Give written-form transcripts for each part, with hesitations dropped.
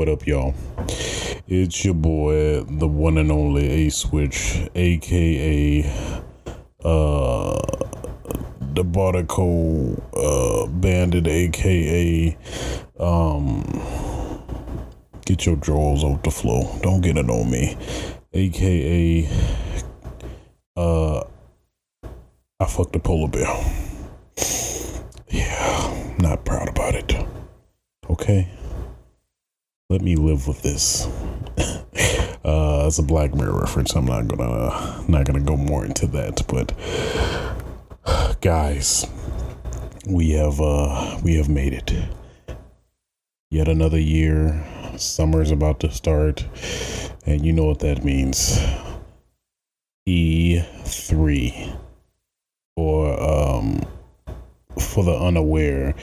What up, y'all? It's your boy, the one and only A Switch, aka the Bartico Bandit, aka get your drawers off the floor. Don't get it on me. Aka I fucked a polar bear. Yeah, not proud about it. Okay, let me live with this. It's a Black Mirror reference. I'm not gonna go more into that, but guys, we have made it. Yet another year. Summer's about to start, and you know what that means. E3, for the unaware,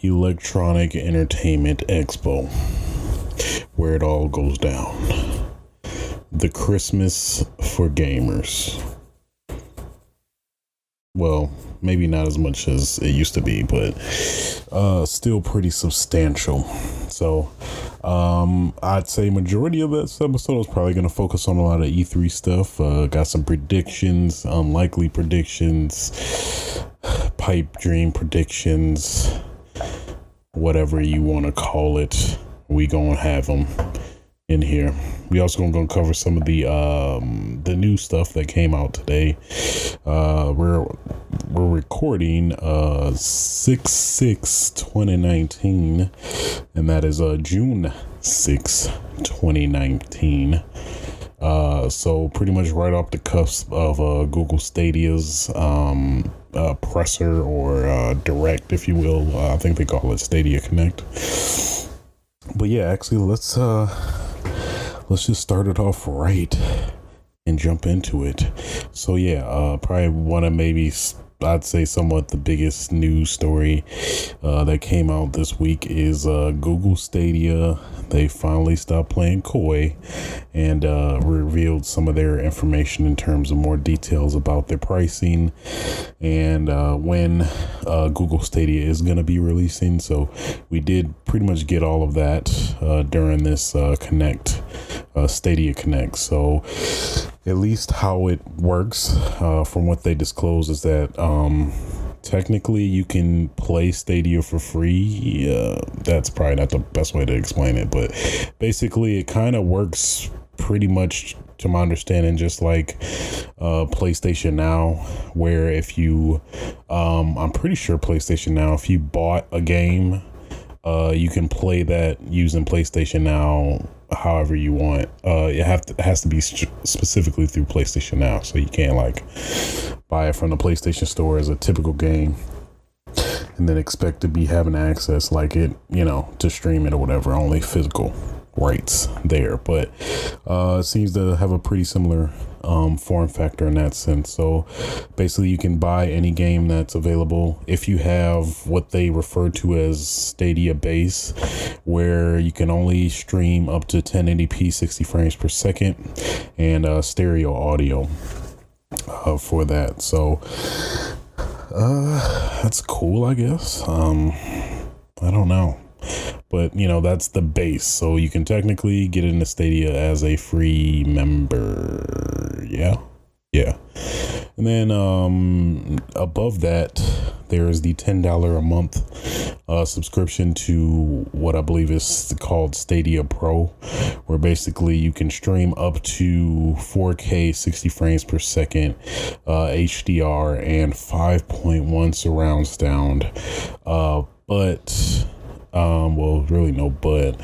Electronic Entertainment Expo, where it all goes down. The Christmas for gamers. Well, maybe not as much as it used to be, but still pretty substantial. So I'd say majority of this episode is probably going to focus on a lot of E3 stuff. Got some predictions, unlikely predictions, pipe dream predictions, whatever you want to call it. We gonna have them in here. We also gonna cover some of the new stuff that came out today. We're recording 6/6/2019, and that is June 6, 2019. So pretty much right off the cusp of Google Stadia's presser or direct, if you will. I think they call it Stadia Connect. But yeah, actually, let's just start it off right and jump into it. So yeah, probably one of maybe I'd say somewhat the biggest news story that came out this week is Google Stadia. They finally stopped playing coy and revealed some of their information in terms of more details about their pricing and when Google Stadia is going to be releasing. So we did pretty much get all of that during this Stadia Connect. So at least how it works from what they disclose is that technically you can play Stadia for free. That's probably not the best way to explain it, but basically it kind of works pretty much, to my understanding, just like PlayStation Now, where if you I'm pretty sure PlayStation Now, if you bought a game, you can play that using PlayStation Now however you want. It has to be specifically through PlayStation Now, so you can't like buy it from the PlayStation Store as a typical game and then expect to be having access like it, to stream it or whatever. Only physical rights there, but it seems to have a pretty similar form factor in that sense. So basically you can buy any game that's available if you have what they refer to as Stadia base, where you can only stream up to 1080p 60 frames per second and stereo audio for that. So that's cool, I guess. I don't know, but that's the base. So you can technically get into Stadia as a free member. Yeah. And then above that, there's the $10 a month subscription to what I believe is called Stadia Pro, where basically you can stream up to 4K 60 frames per second, HDR, and 5.1 surround sound. But really no but.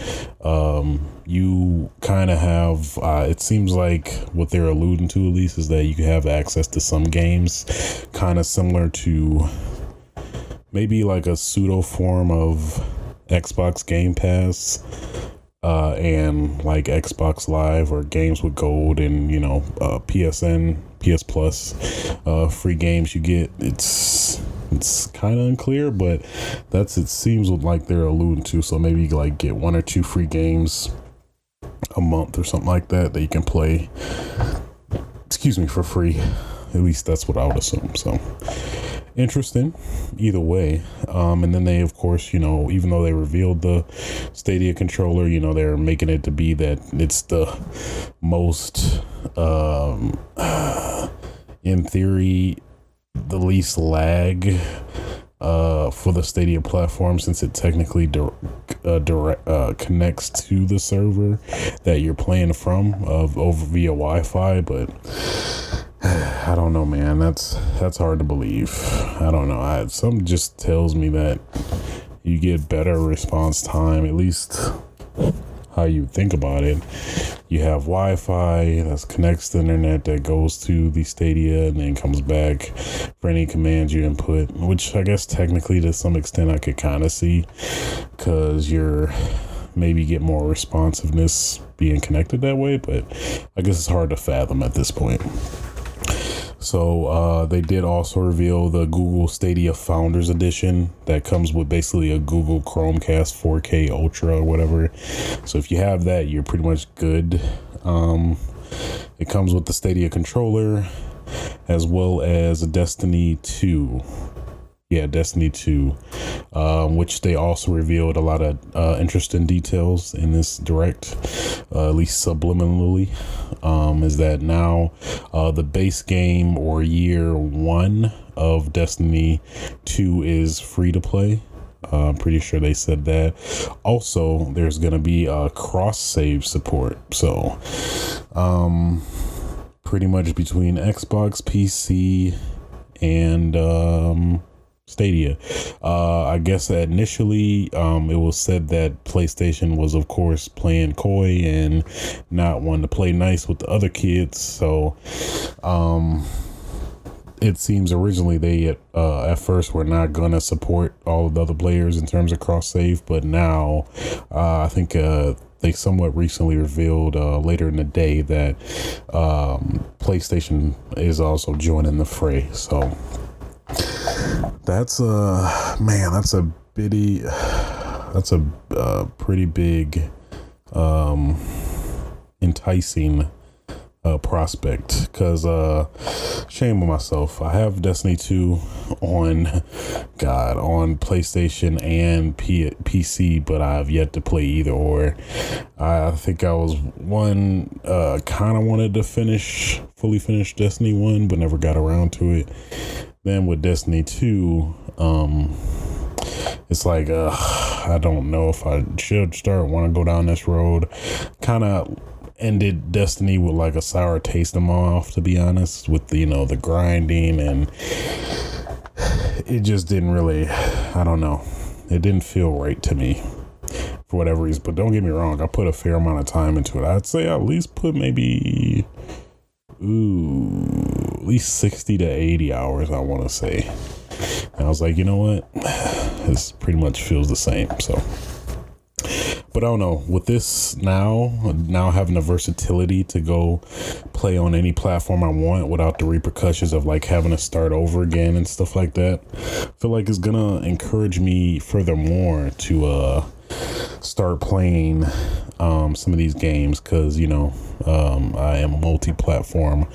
You kind of have, it seems like what they're alluding to at least is that you have access to some games kind of similar to maybe like a pseudo form of Xbox Game Pass and like Xbox Live or games with gold and PSN, PS Plus, free games you get. It's kind of unclear, but it seems like they're alluding to. So maybe you like get 1 or 2 free games a month or something like that you can play for free. At least that's what I would assume. So interesting either way. And then they, of course, even though they revealed the Stadia controller, they're making it to be that it's the most, in theory, the least lag for the Stadia platform, since it technically connects to the server that you're playing from over via Wi-Fi. But I don't know, man. That's hard to believe. I don't know. Something just tells me that you get better response time, at least how you think about it. You have Wi-Fi that connects to the internet, that goes to the Stadia and then comes back for any commands you input, which I guess technically to some extent I could kind of see, because you're maybe get more responsiveness being connected that way, but I guess it's hard to fathom at this point. So they did also reveal the Google Stadia Founders Edition that comes with basically a Google Chromecast 4K Ultra or whatever. So if you have that, you're pretty much good. It comes with the Stadia controller as well as a Destiny 2. Yeah, Destiny 2, which they also revealed a lot of interesting details in this direct, at least subliminally, is that now the base game or year one of Destiny 2 is free to play. I'm pretty sure they said that. Also, there's going to be cross-save support. So, pretty much between Xbox, PC, and Stadia. I guess that initially it was said that PlayStation was, of course, playing coy and not wanting to play nice with the other kids. So it seems originally they at first were not gonna support all of the other players in terms of cross save, but now I think they somewhat recently revealed later in the day that PlayStation is also joining the fray. So that's a pretty big enticing prospect, because shame on myself, I have Destiny 2 on PlayStation and PC, but I have yet to play either or. I think I was kind of wanted to fully finish Destiny 1, but never got around to it. Then with Destiny 2, it's like, I don't know if I should want to go down this road. Kind of ended Destiny with like a sour taste in my mouth, to be honest, with the grinding, and it just didn't really, I don't know, it didn't feel right to me for whatever reason. But don't get me wrong, I put a fair amount of time into it. I'd say I at least put maybe at least 60 to 80 hours, I want to say. And I was like, you know what, this pretty much feels the same. So, but I don't know, with this now having the versatility to go play on any platform I want without the repercussions of like having to start over again and stuff like that, I feel like it's gonna encourage me furthermore to start playing some of these games, because I am a multi-platform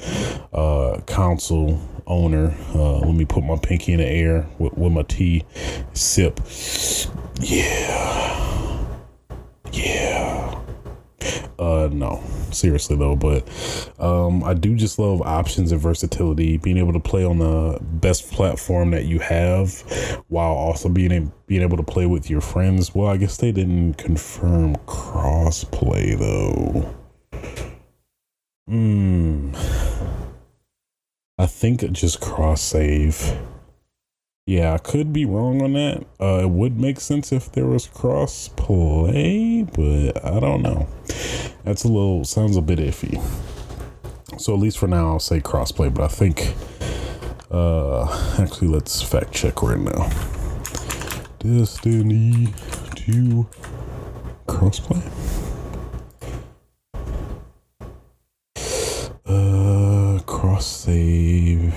console owner. Let me put my pinky in the air with my tea sip. No, seriously though, but I do just love options and versatility, being able to play on the best platform that you have while also being able to play with your friends. Well, I guess they didn't confirm cross play though. I think just cross save. Yeah, I could be wrong on that. It would make sense if there was cross play, but I don't know. Sounds a bit iffy. So at least for now, I'll say cross play, but I think, actually, let's fact check right now. Destiny 2 cross play. Cross save.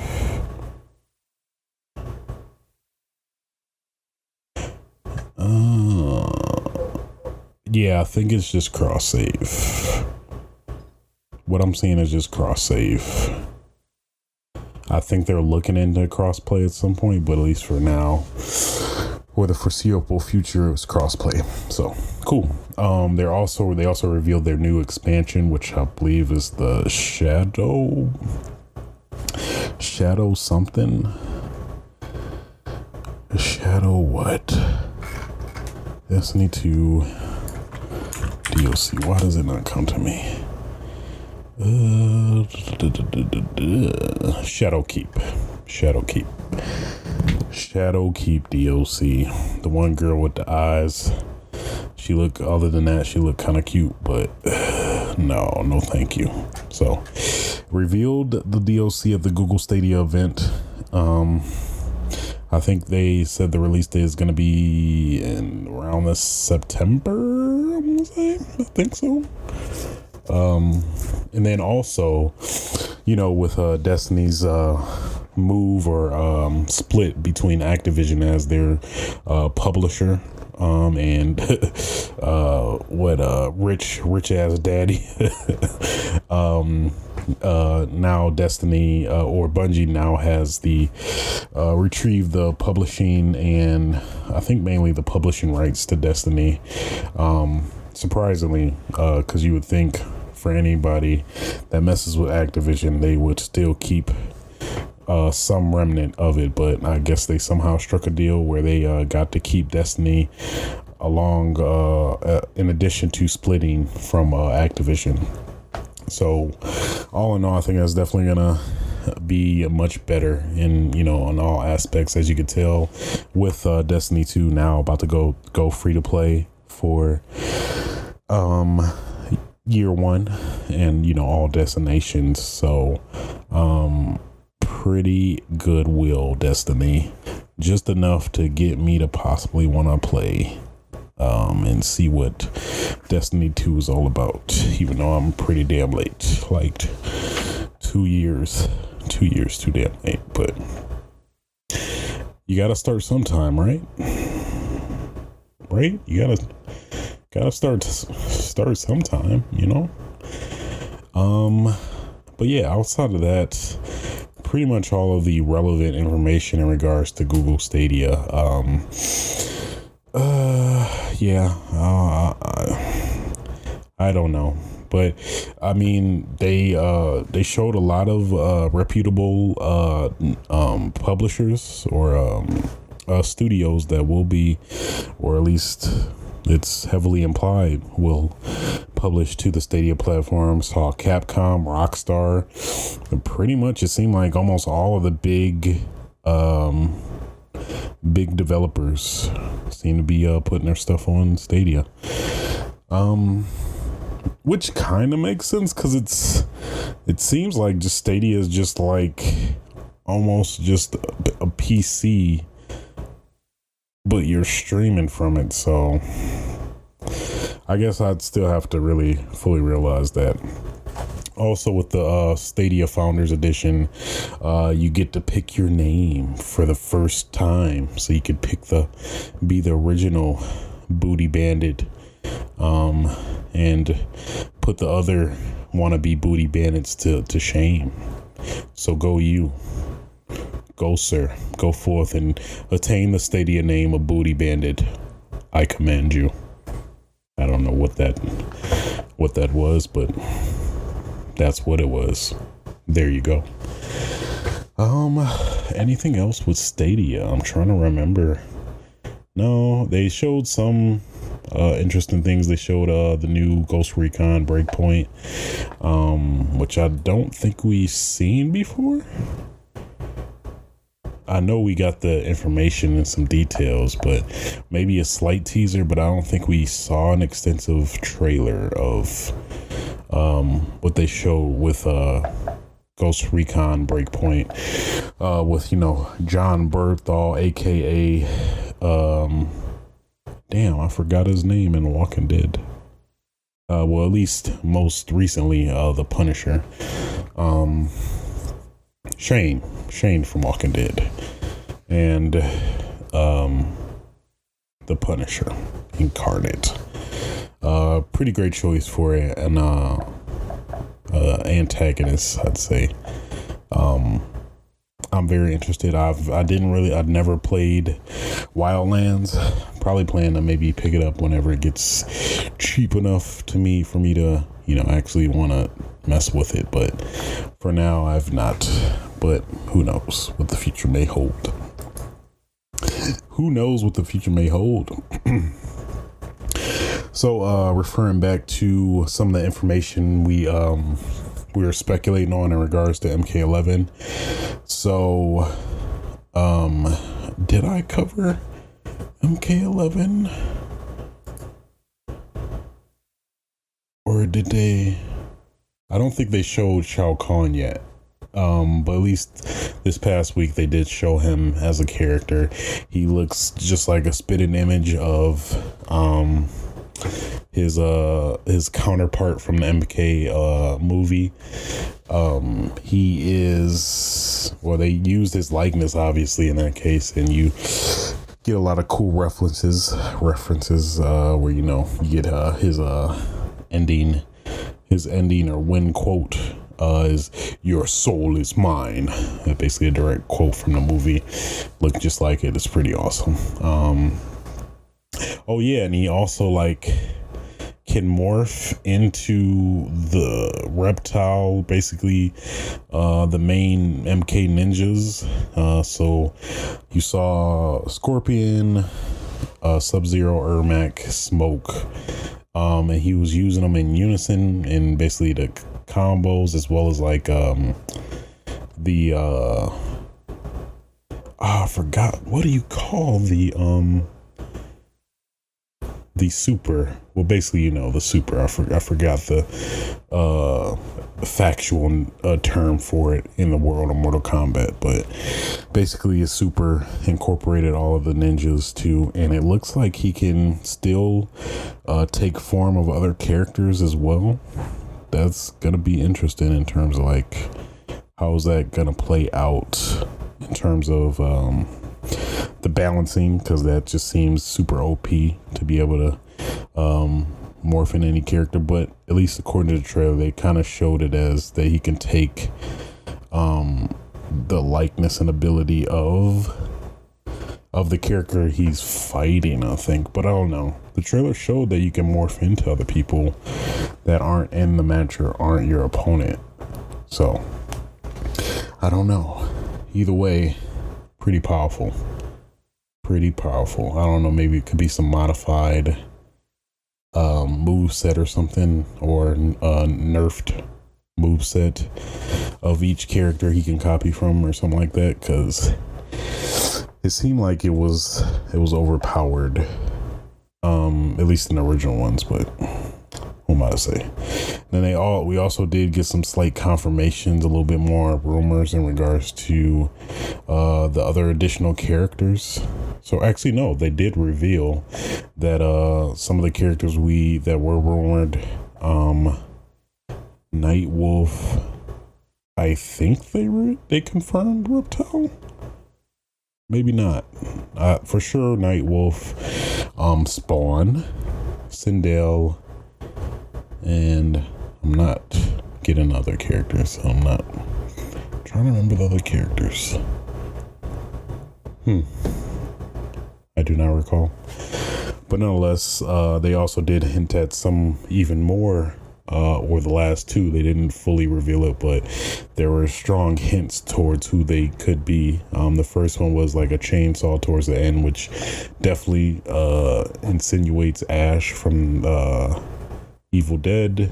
Yeah, I think it's just cross save. What I'm seeing is just cross save. I think they're looking into crossplay at some point, but at least for now, for the foreseeable future, it's crossplay. So cool. They also revealed their new expansion, which I believe is the Shadow something. Shadow what? Destiny 2 DLC. Why does it not come to me? Shadow Keep DLC. The one girl with the eyes. Other than that, she looked kind of cute, but no, thank you. So, revealed the DLC at the Google Stadia event. I think they said the release date is going to be in around this September. I'm gonna say, I think so. And then also, with Destiny's move or split between Activision as their publisher, and rich ass daddy. Now Destiny or Bungie now has the retrieved the publishing and I think mainly the publishing rights to Destiny. Surprisingly, because you would think for anybody that messes with Activision, they would still keep some remnant of it, but I guess they somehow struck a deal where they got to keep Destiny along in addition to splitting from Activision. So all in all, I think that's definitely gonna be much better in on all aspects, as you could tell with Destiny 2 now about to go free to play for year one and all destinations. So pretty goodwill Destiny, just enough to get me to possibly want to play and see what Destiny 2 is all about, even though I'm pretty damn late, like 2 years too damn late, but you gotta start sometime, right? You gotta start sometime, but yeah, outside of that, pretty much all of the relevant information in regards to Google Stadia. I don't know, but I mean, they showed a lot of reputable publishers or studios that will be, or at least it's heavily implied, will publish to the Stadia platform. Saw Capcom, Rockstar, and pretty much it seemed like almost all of the big developers seem to be putting their stuff on Stadia, which kind of makes sense because it seems like just Stadia is just like almost just a PC, but you're streaming from it. So I guess I'd still have to really fully realize that. Also with the Stadia Founders Edition, you get to pick your name for the first time. So you could be the original Booty Bandit, and put the other wannabe Booty Bandits to shame. So go you. Go, sir. Go forth and attain the Stadia name of Booty Bandit. I command you. I don't know what that was, but that's what it was. There you go. Anything else with Stadia? I'm trying to remember. No, they showed some interesting things. They showed the new Ghost Recon Breakpoint, which I don't think we've seen before. I know we got the information and some details, but maybe a slight teaser, but I don't think we saw an extensive trailer of what they showed with Ghost Recon Breakpoint, with John Berthal, aka damn, I forgot his name in Walking Dead. Well, at least most recently, the Punisher. Shane from Walking Dead, and the Punisher incarnate. Pretty great choice for an antagonist, I'd say. I'm very interested. I'd never played Wildlands. Probably plan to maybe pick it up whenever it gets cheap enough for me to, actually want to mess with it. But for now, I've not. But who knows what the future may hold. Who knows what the future may hold? So, referring back to some of the information we were speculating on in regards to MK11. So, did I cover MK11? Or did they? I don't think they showed Shao Kahn yet. But at least this past week they did show him as a character. He looks just like a spitting image of his counterpart from the MK movie. They used his likeness obviously in that case, and you get a lot of cool references where you get his ending or win quote is "Your soul is mine." Basically a direct quote from the movie. Look just like it. It's pretty awesome. Oh yeah, and he also can morph into the reptile, basically the main MK ninjas. So you saw Scorpion, Sub-Zero, Ermac, Smoke, and he was using them in unison in basically the combos, as well as I forgot, what do you call the super, well basically the super, I forgot the factual term for it in the world of Mortal Kombat, but basically his super incorporated all of the ninjas too, and it looks like he can still take form of other characters as well. That's gonna be interesting in terms of how is that gonna play out in terms of the balancing, because that just seems super OP to be able to morph in any character. But at least according to the trailer, they kind of showed it as that he can take the likeness and ability of the character he's fighting, I think. But I don't know, the trailer showed that you can morph into other people that aren't in the match or aren't your opponent, so I don't know. Either way, pretty powerful. I don't know, maybe it could be some modified move set or something, or nerfed move set of each character he can copy from or something like that, because it seemed like it was overpowered, at least in the original ones. But what am I to say? Then we also did get some slight confirmations, a little bit more rumors in regards to the other additional characters. So actually, no, they did reveal that some of the characters that were rumored, Nightwolf, I think they confirmed Reptile. Maybe not. For sure, Nightwolf, Spawn, Sindel, and I'm not getting other characters. So I'm not trying to remember the other characters. I do not recall. But nonetheless, they also did hint at some even more, or the last two. They didn't fully reveal it, but there were strong hints towards who they could be. The first one was like a chainsaw towards the end, which definitely insinuates Ash from Evil Dead.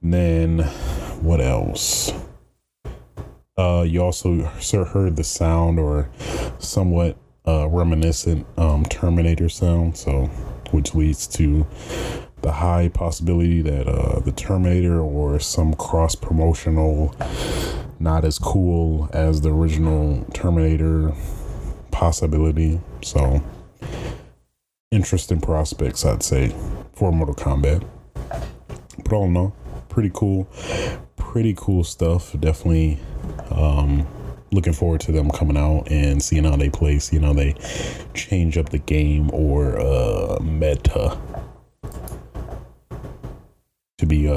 And then what else? You also heard the sound, or somewhat reminiscent Terminator sound, so which leads to the high possibility that the Terminator or some cross promotional, not as cool as the original Terminator possibility. So interesting prospects, I'd say, for Mortal Kombat. But all in all, pretty cool stuff. Definitely looking forward to them coming out and seeing how they play, seeing how they change up the game or meta to be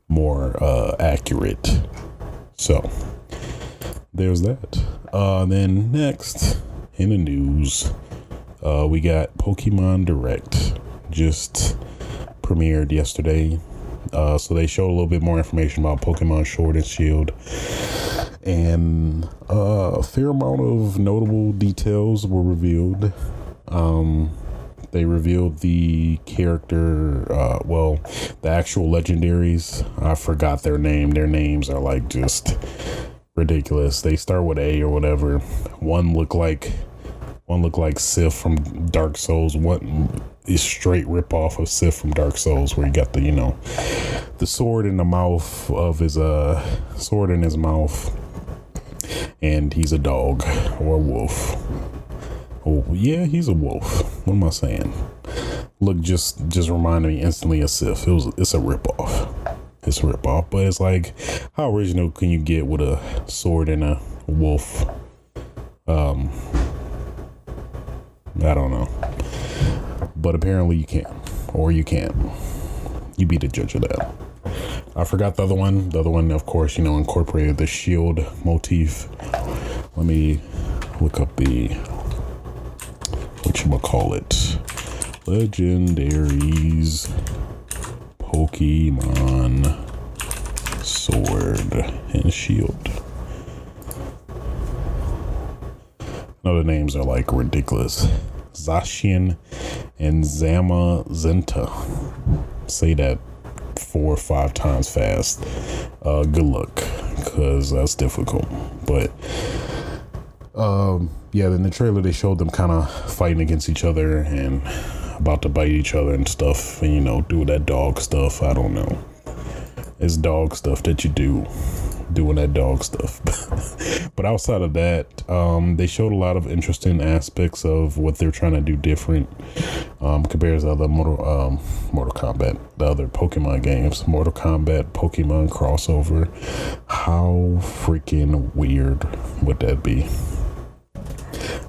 more accurate. So there's that. Then next in the news, we got Pokemon Direct just premiered yesterday. So they showed a little bit more information about Pokemon Sword and Shield, and a fair amount of notable details were revealed. They revealed the character, the actual legendaries. I forgot their name. Their names are like just ridiculous. They start with A or whatever. One looked like Sif from Dark Souls. One is straight rip off of Sif from Dark Souls, where he got the sword in the mouth of his sword in his mouth, and he's a dog or a wolf. Oh yeah, he's a wolf. What am I saying? Look, just reminded me instantly of Sif. It's a ripoff. It's a ripoff, but it's like, how original can you get with a sword and a wolf? I don't know, but apparently you can, or you can't. You be the judge of that. I forgot the other one. The other one, of course, incorporated the shield motif. Let me look up the whatchamacallit. Legendaries Pokemon Sword and Shield. No, the names are like ridiculous. Zacian and Zamazenta. Say that 4 or 5 times fast. Good luck, because that's difficult. But yeah, in the trailer they showed them kind of fighting against each other and about to bite each other and stuff, and do that dog stuff. I don't know. It's dog stuff that you do, doing that dog stuff. But outside of that, they showed a lot of interesting aspects of what they're trying to do different compared to other Mortal Kombat, the other Pokemon games. Mortal Kombat, Pokemon crossover. How freaking weird would that be?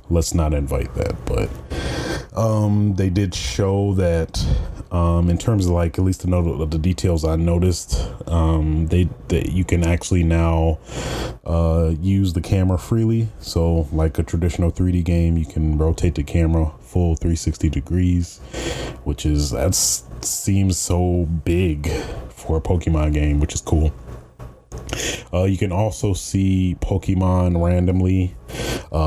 Let's not invite that. But they did show that in terms of like, at least the details I noticed, that you can actually now use the camera freely. So like a traditional 3D game, you can rotate the camera full 360 degrees, which seems so big for a Pokemon game, which is cool. You can also see Pokemon randomly,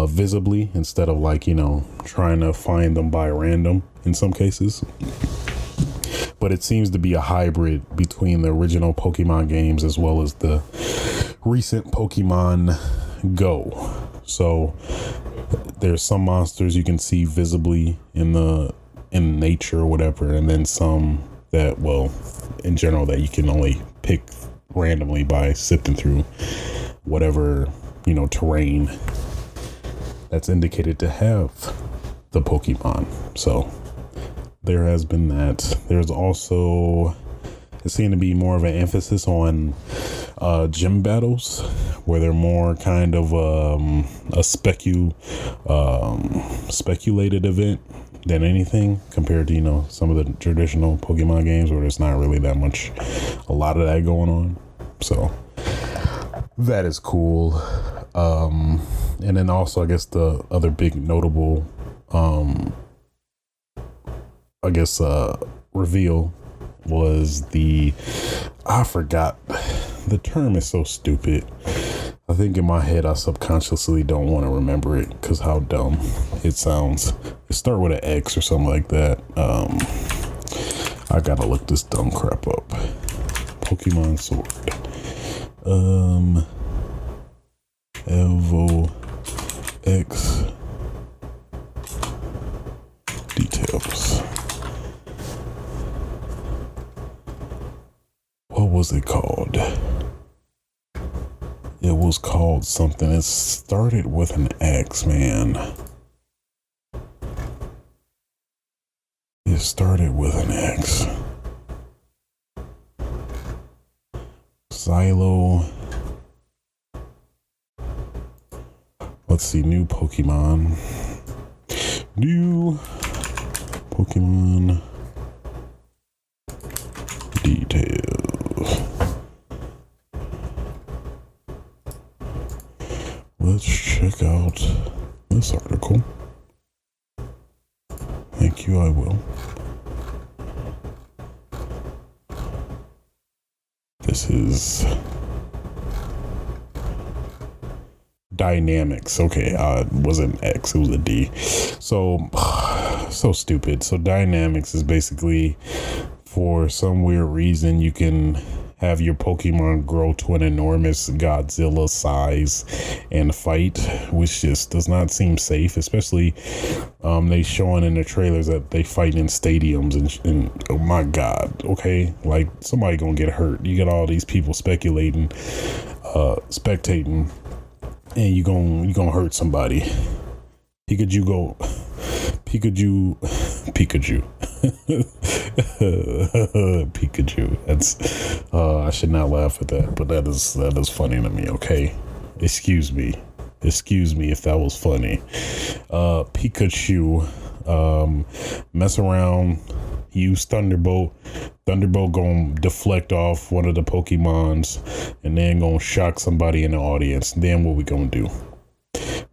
visibly, instead of like, trying to find them by random in some cases. But it seems to be a hybrid between the original Pokemon games as well as the recent Pokemon Go. So there's some monsters you can see visibly in nature or whatever, and then some that, in general, that you can only pick randomly by sifting through whatever terrain that's indicated to have the Pokemon. So there has been that. There's also, it seemed to be more of an emphasis on gym battles, where they're more kind of a speculated event than anything, compared to some of the traditional Pokemon games where there's not really that much, a lot of that going on. So that is cool. And then also, I guess the other big notable reveal was I forgot, the term is so stupid. I think in my head I subconsciously don't want to remember it because how dumb it sounds. It start with an X or something like that. I gotta look this dumb crap up. Pokemon Sword. Evo X details. What was it called? It was called something. It started with an X, man. It started with an X. Xylo. Let's see, new Pokemon details. about this article. Thank you, I will. This is Dynamics. Okay, it wasn't X, it was a D. So stupid. So Dynamics is basically, for some weird reason, you can have your Pokemon grow to an enormous Godzilla size and fight, which just does not seem safe, especially they showing in the trailers that they fight in stadiums and oh my god, okay, like somebody gonna get hurt. You got all these people spectating, and you gonna hurt somebody. Pikachu. Pikachu. That's I should not laugh at that, but that is funny to me. Okay, excuse me if that was funny. Pikachu mess around, use Thunderbolt gonna deflect off one of the Pokemons and then gonna shock somebody in the audience. Then what we gonna do?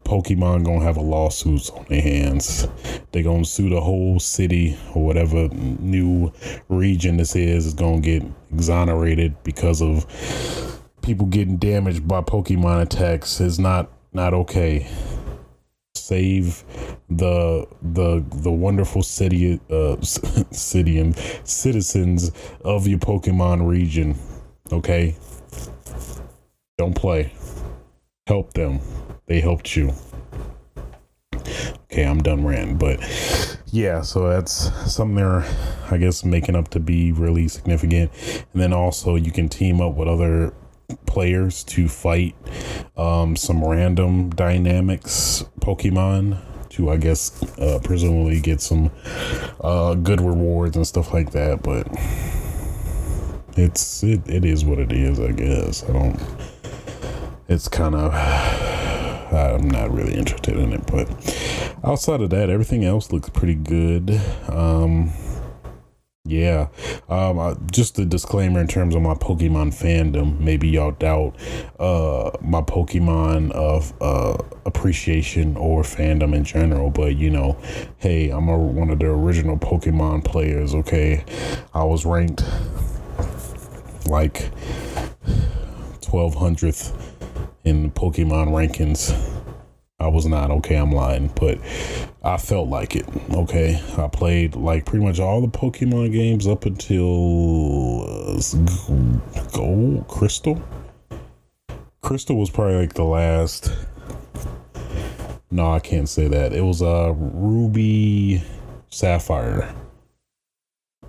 Pokemon gonna have a lawsuit on their hands. They gonna sue the whole city or whatever new region this is gonna get exonerated because of people getting damaged by Pokemon attacks. Is not okay. Save the wonderful city and citizens of your Pokemon region. Okay, don't play. Help them. They helped you. Okay, I'm done ranting, but yeah, so that's something they're, I guess, making up to be really significant. And then also you can team up with other players to fight some random Dynamics Pokemon to, I guess, presumably get some good rewards and stuff like that. But it is what it is, I guess. It's kind of, I'm not really interested in it, but outside of that, everything else looks pretty good. Just a disclaimer in terms of my Pokemon fandom. Maybe y'all doubt my Pokemon of appreciation or fandom in general, but hey, I'm one of the original Pokemon players. Okay, I was ranked like 1200th in Pokemon rankings. I was not. Okay, I'm lying, but I felt like it. Okay, I played like pretty much all the Pokemon games up until Gold, Crystal. Crystal was probably like the last. No, I can't say that. It was Ruby, Sapphire.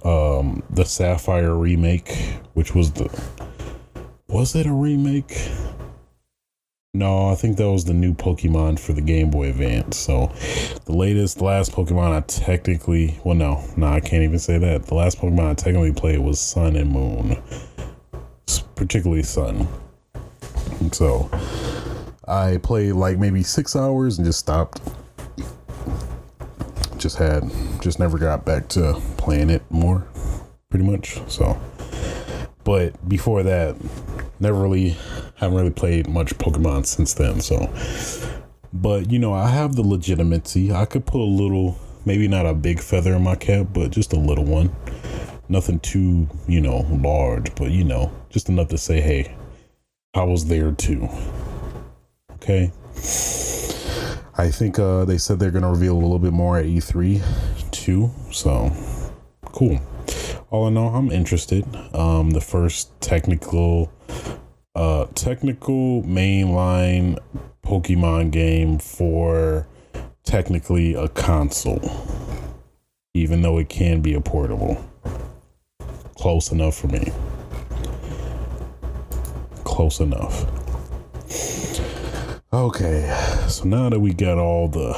The Sapphire remake, which was it a remake? No, I think that was the new Pokemon for the Game Boy Advance. So the last Pokemon I technically, I can't even say that. The last Pokemon I technically played was Sun and Moon, particularly Sun. So I played like maybe 6 hours and just stopped. Just never got back to playing it more, pretty much. So, but before that, haven't really played much Pokemon since then. So, but I have the legitimacy. I could put a little, maybe not a big feather in my cap, but just a little one. Nothing too, large, but just enough to say, hey, I was there too. Okay. I think they said they're gonna reveal a little bit more at E3 too. So cool. All in all, I'm interested. The first technical mainline Pokemon game for technically a console, even though it can be a portable. Close enough for me. Close enough. Okay, so now that we got all the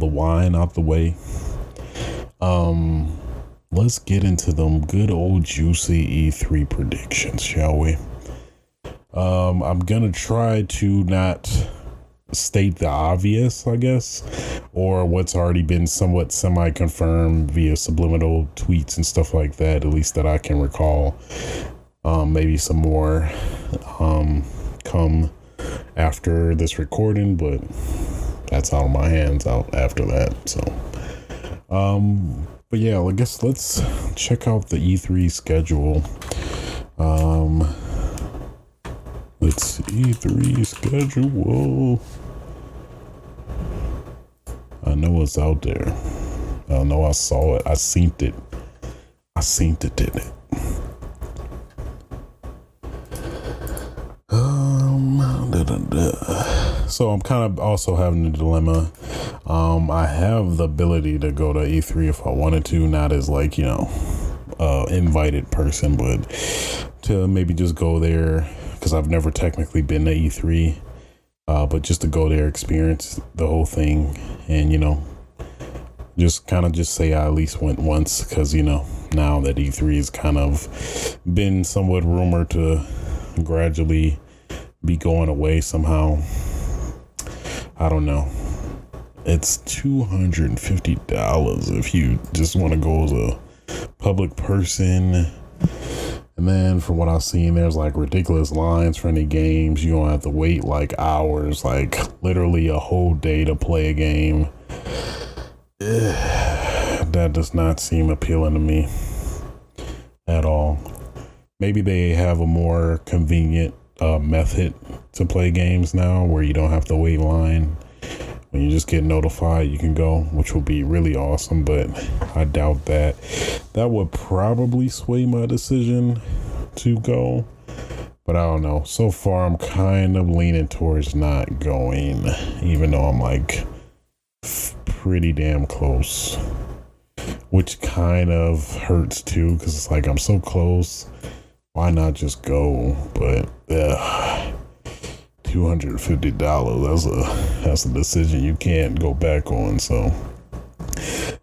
wine out the way, let's get into them good old juicy E3 predictions, shall we? I'm gonna try to not state the obvious, I guess, or what's already been somewhat semi-confirmed via subliminal tweets and stuff like that, at least that I can recall. Maybe some more come after this recording, but that's out of my hands out after that. So, but yeah, I guess let's check out the E3 schedule. Let's see, E3 schedule. I know it's out there. I know I saw it. I seen it, didn't it? So I'm kind of also having a dilemma. I have the ability to go to E3 if I wanted to, not as like, invited person, but to maybe just go there because I've never technically been to E3, but just to go there, experience the whole thing, and just say I at least went once, because now that E3 has kind of been somewhat rumored to gradually be going away somehow. I don't know. It's $250 if you just want to go as a public person. And then from what I've seen, there's like ridiculous lines for any games. You don't have to wait like hours, like literally a whole day to play a game. That does not seem appealing to me at all. Maybe they have a more convenient method to play games now where you don't have to wait in line. When you just get notified, you can go, which will be really awesome, but I doubt that. That would probably sway my decision to go, but I don't know. So far, I'm kind of leaning towards not going, even though I'm like pretty damn close, which kind of hurts too, because it's like I'm so close. Why not just go? But $250, that's a decision you can't go back on. So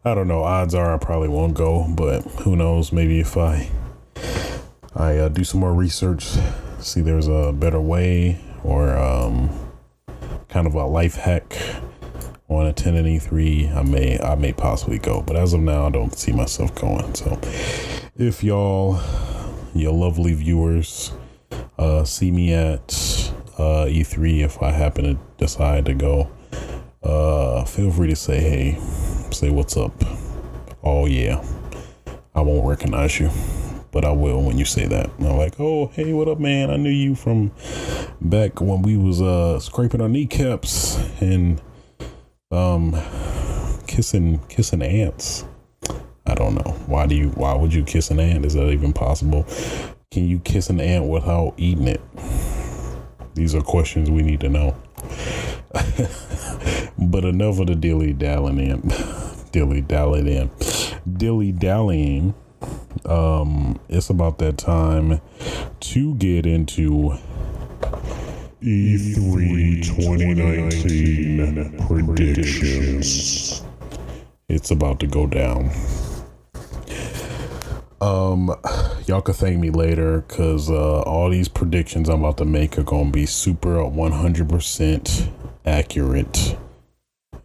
I don't know. Odds are I probably won't go, but who knows? Maybe if I do some more research, see there's a better way, or kind of a life hack on attending E3, I may possibly go. But as of now, I don't see myself going. So if your lovely viewers see me at E3, if I happen to decide to go, feel free to say hey, say what's up. Oh yeah, I won't recognize you, but I will when you say that. And I'm like, oh hey, what up, man? I knew you from back when we was scraping our kneecaps and kissing ants. I don't know. Why would you kiss an ant? Is that even possible? Can you kiss an ant without eating it? These are questions we need to know. But enough of the dilly-dallying. It's about that time to get into E3 2019 predictions. It's about to go down. Y'all can thank me later, because all these predictions I'm about to make are going to be super 100% accurate.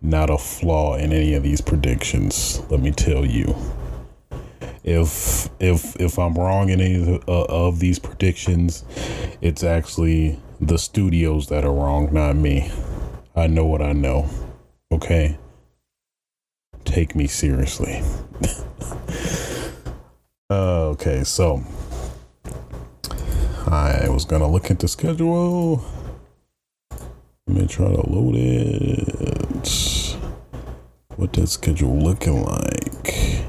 Not a flaw in any of these predictions, let me tell you. If I'm wrong in any of these predictions, it's actually the studios that are wrong, not me. I know what I know. Okay? Take me seriously. Okay, so I was gonna look at the schedule. Let me try to load it. What that schedule looking like?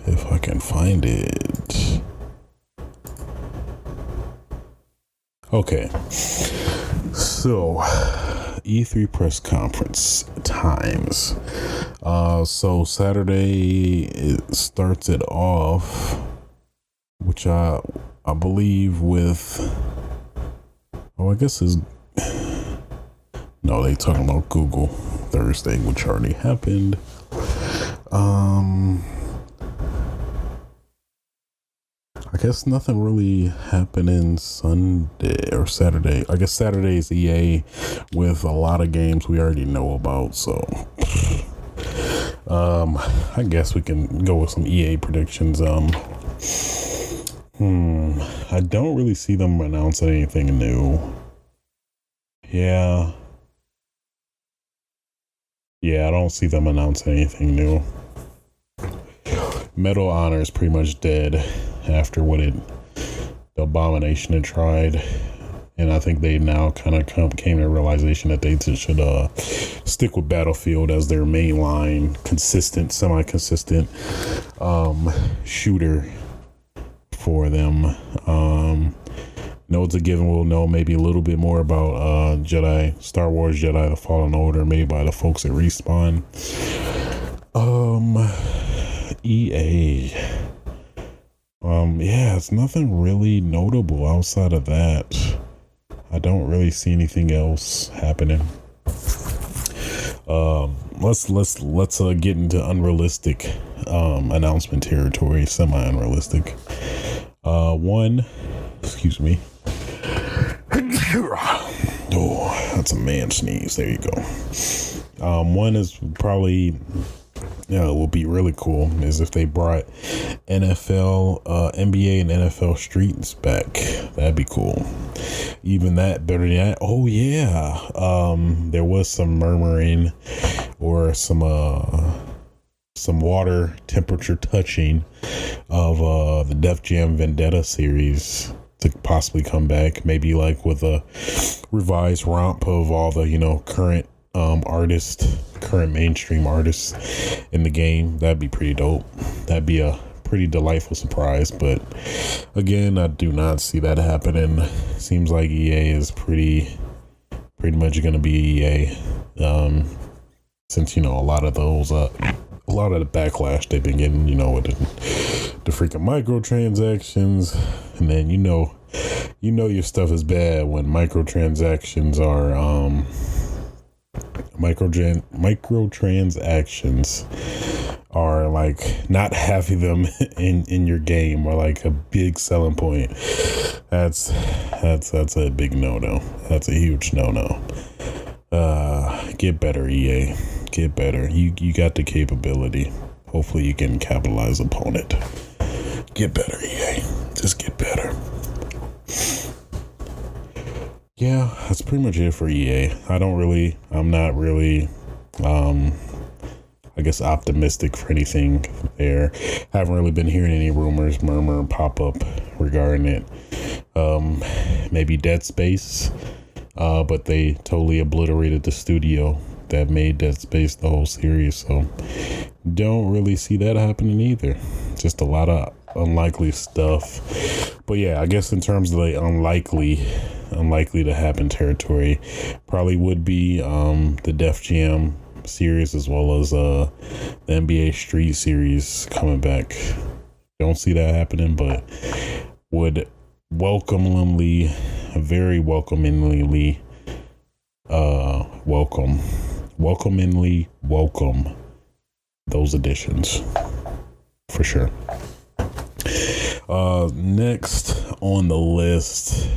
If I can find it. Okay, so E3 press conference times. So Saturday it starts it off, which I believe with, I guess is, no, they talking about Google Thursday, which already happened. I guess nothing really happening Sunday or Saturday. I guess Saturday is EA with a lot of games we already know about. So, I guess we can go with some EA predictions. I don't really see them announcing anything new. Yeah. Yeah, I don't see them announcing anything new. Medal of Honor is pretty much dead after the Abomination had tried. And I think they now kind of came to a realization that they should stick with Battlefield as their mainline, consistent, semi-consistent shooter for them. Know it's a given. We'll know maybe a little bit more about Star Wars Jedi: The Fallen Order, made by the folks at Respawn. EA. Yeah, it's nothing really notable outside of that. I don't really see anything else happening. Let's get into unrealistic announcement territory, semi-unrealistic. Excuse me. Oh, that's a man sneeze. There you go. One is probably, will be really cool is if they brought NFL, NBA and NFL Streets back. That'd be cool. Even that, better than that. Oh yeah. There was some murmuring or some water temperature touching of the Def Jam Vendetta series to possibly come back, maybe like with a revised romp of all the current current mainstream artists in the game. That'd be pretty dope. That'd be a pretty delightful surprise, but again, I do not see that happening. Seems like EA is pretty much gonna be EA, since a lot of the backlash they've been getting, with the freaking microtransactions, and then your stuff is bad when microtransactions are microtransactions are like not having them in your game or like a big selling point. That's a big no-no. That's a huge no-no. Get better, EA. Get better. You got the capability. Hopefully you can capitalize upon it. Get better, EA. Just get better. Yeah, that's pretty much it for EA. I'm not really I guess optimistic for anything there. Haven't really been hearing any rumors, murmur, pop up regarding it. Maybe Dead Space, but they totally obliterated the studio that made Dead Space the whole series, so don't really see that happening either. Just a lot of unlikely stuff. But yeah, I guess in terms of the unlikely to happen territory, probably would be the Def Jam series as well as the NBA Street series coming back. Don't see that happening, but would welcomingly welcome those additions for sure. Next on the list,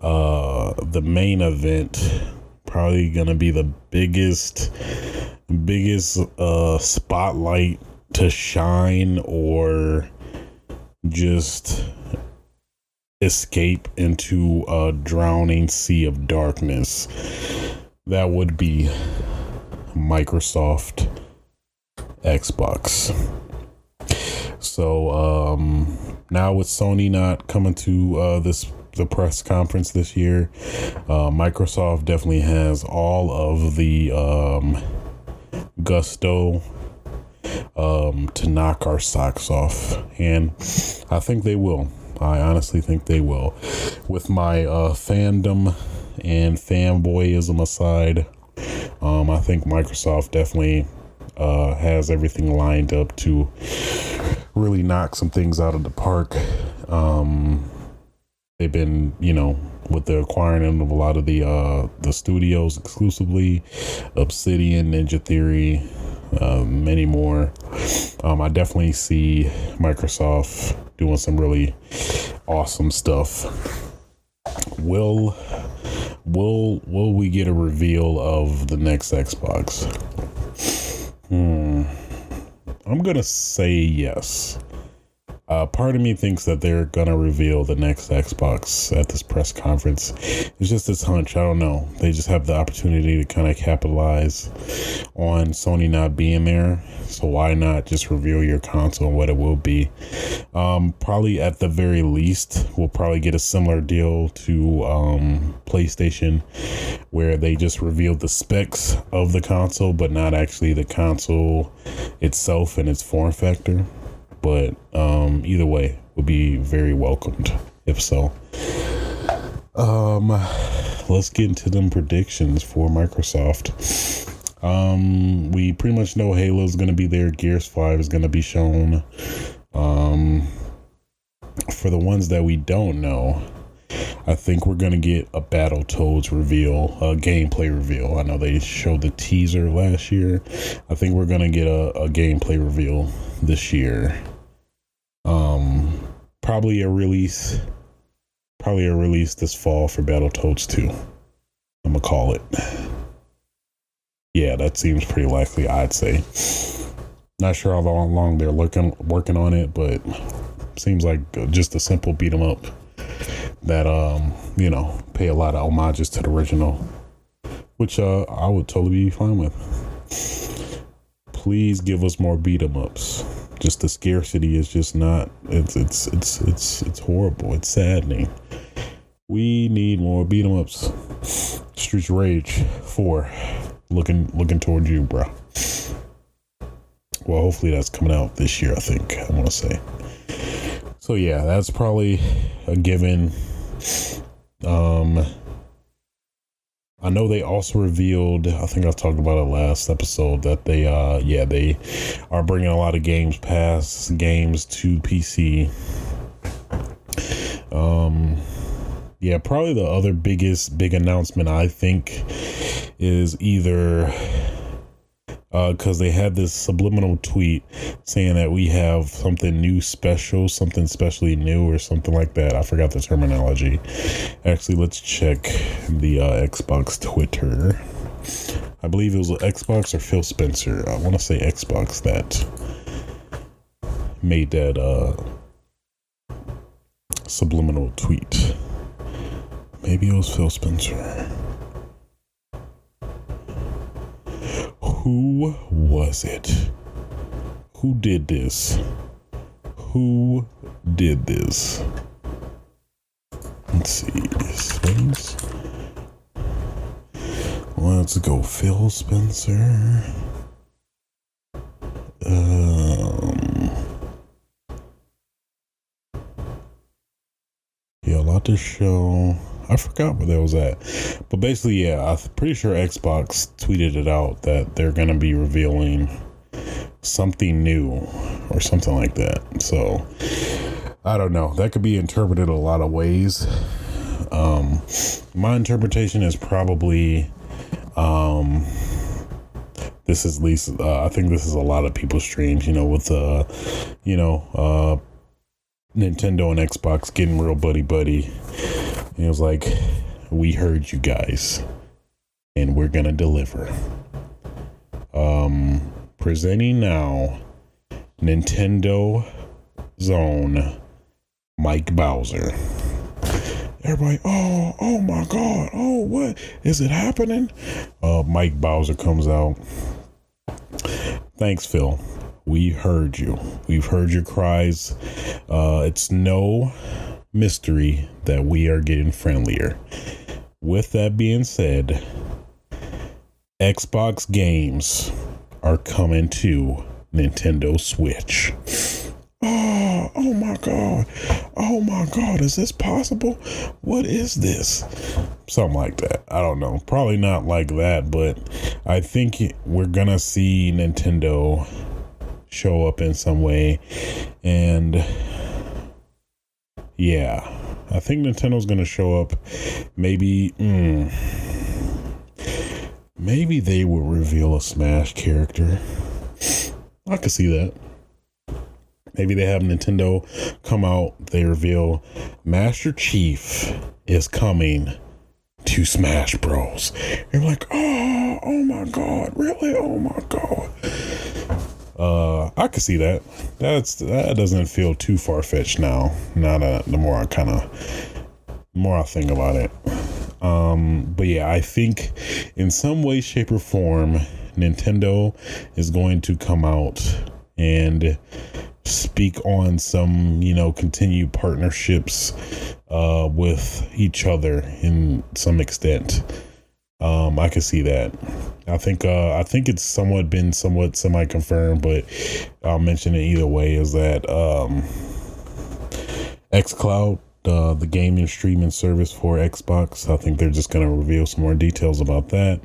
the main event, probably gonna be the biggest spotlight to shine or just escape into a drowning sea of darkness. That would be Microsoft Xbox. So now with Sony not coming to the press conference this year, Microsoft definitely has all of the gusto to knock our socks off, and I think they will. I honestly think they will. With my fandom and fanboyism aside, I think Microsoft definitely has everything lined up to really knock some things out of the park. They've been, with the acquiring of a lot of the studios exclusively, Obsidian, Ninja Theory, many more. I definitely see Microsoft doing some really awesome stuff. Will we get a reveal of the next Xbox? I'm gonna say yes. Part of me thinks that they're gonna reveal the next Xbox at this press conference. It's just this hunch. I don't know. They just have the opportunity to kind of capitalize on Sony not being there. So why not just reveal your console and what it will be? Probably at the very least, we'll probably get a similar deal to PlayStation, where they just revealed the specs of the console, but not actually the console itself and its form factor. But either way would be very welcomed if so. Let's get into them predictions for Microsoft. We pretty much know Halo is going to be there. Gears 5 is going to be shown. For the ones that we don't know, I think we're going to get a Battletoads reveal, a gameplay reveal. I know they showed the teaser last year. I think we're going to get a gameplay reveal this year. Probably a release this fall for Battletoads 2. I'm gonna call it. Yeah, that seems pretty likely, I'd say. Not sure how long they're working on it, but seems like just a simple beat 'em up that pay a lot of homages to the original, which I would totally be fine with. Please give us more beat 'em ups. Just the scarcity is just not. It's horrible. It's saddening. We need more beat 'em ups. Streets of Rage 4, looking toward you, bro. Well, hopefully that's coming out this year. I think I want to say. So yeah, that's probably a given. I know they also revealed, I think I talked about it last episode, that they are bringing a lot of Games Pass games to PC. Probably the other big announcement, I think, is either because they had this subliminal tweet saying that we have something new special, something specially new or something like that. I forgot the terminology. Actually, let's check the Xbox Twitter. I believe it was Xbox or Phil Spencer. I want to say Xbox that made that subliminal tweet. Maybe it was Phil Spencer. Who was it? Who did this? Let's see. Let's go Phil Spencer. A lot to show. I forgot where that was at. But basically, I'm pretty sure Xbox tweeted it out that they're going to be revealing something new or something like that. So, I don't know. That could be interpreted a lot of ways. My interpretation is probably, this is at least, I think this is a lot of people's dreams, with, Nintendo and Xbox getting real buddy. And it was like, we heard you guys, and we're gonna deliver. Presenting now, Nintendo Zone, Mike Bowser. Everybody, oh my God, what is it happening? Mike Bowser comes out. Thanks, Phil. We heard you. We've heard your cries. It's no mystery that we are getting friendlier. With that being said, Xbox games are coming to Nintendo Switch. Oh my God, is this possible? What is this? Something like that. I don't know. Probably not like that, but I think we're gonna see Nintendo show up in some way. And I think Nintendo's gonna show up. Maybe they will reveal a Smash character. I could see that. Maybe they have Nintendo come out, they reveal Master Chief is coming to Smash Bros. You're like, oh my God, really? Oh my God. I could see that. that doesn't feel too far-fetched now. Now that the more I think about it. But yeah, I think in some way, shape, or form, Nintendo is going to come out and speak on some, continued partnerships with each other in some extent. I could see that. I think it's been somewhat semi-confirmed, but I'll mention it either way, is that xCloud, the gaming streaming service for Xbox, I think they're just going to reveal some more details about that.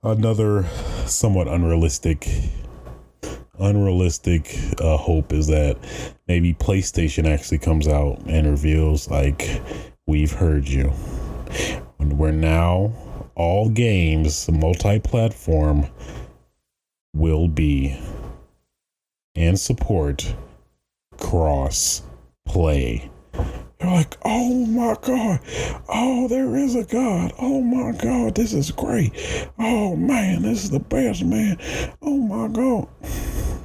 Another somewhat unrealistic hope is that maybe PlayStation actually comes out and reveals, like, we've heard you. Where now all games, multi-platform, will be and support cross play. You're like, oh my God. Oh, there is a God. Oh my God, this is great. Oh man, this is the best, man. Oh my God.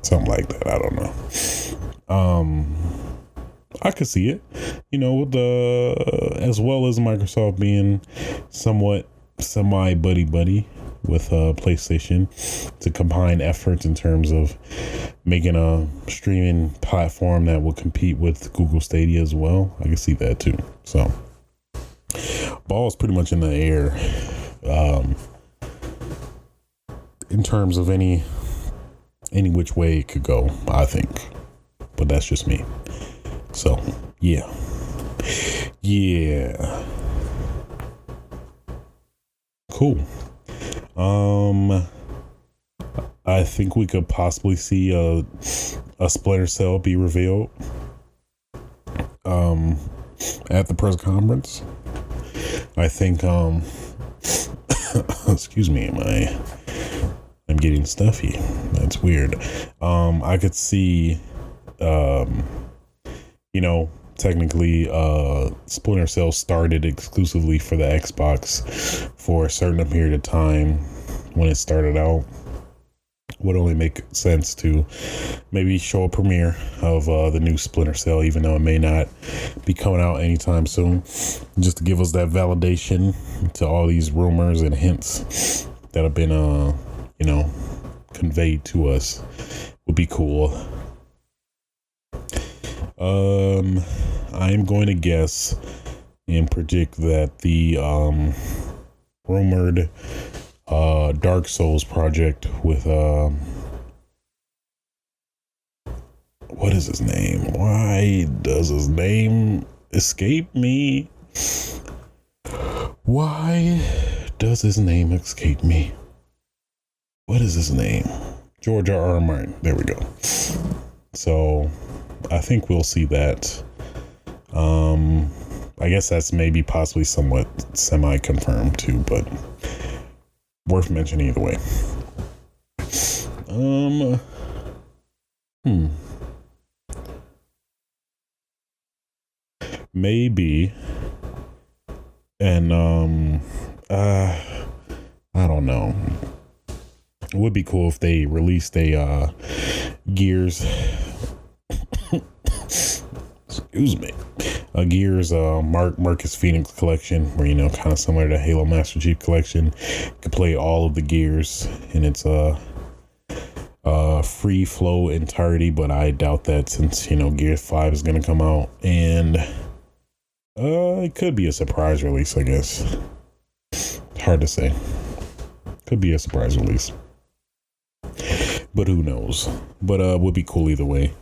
Something like that. I don't know. I could see it, as well as Microsoft being somewhat semi buddy with PlayStation to combine efforts in terms of making a streaming platform that will compete with Google Stadia as well. I can see that too. So ball's pretty much in the air in terms of any which way it could go, I think. But that's just me. So yeah. Cool. I think we could possibly see a Splinter Cell be revealed at the press conference. I think excuse me, I'm getting stuffy. That's weird. I could see technically Splinter Cell started exclusively for the Xbox for a certain period of time when it started out. Would only make sense to maybe show a premiere of the new Splinter Cell, even though it may not be coming out anytime soon, just to give us that validation to all these rumors and hints that have been conveyed to us. Would be cool. I'm going to guess and predict that the rumored Dark Souls project with what is his name? Why does his name escape me? Why does his name escape me? What is his name? George R.R. Martin. There we go. So I think we'll see that. I guess that's maybe possibly somewhat semi-confirmed too, but worth mentioning either way. Maybe, and I don't know. It would be cool if they released a Gears excuse me, a Gears Marcus Phoenix collection, where kind of similar to Halo Master Chief collection. You can play all of the Gears in its free flow entirety, but I doubt that, since Gears 5 is going to come out, and it could be a surprise release, I guess. Hard to say. Could be a surprise release, but who knows. But would be cool either way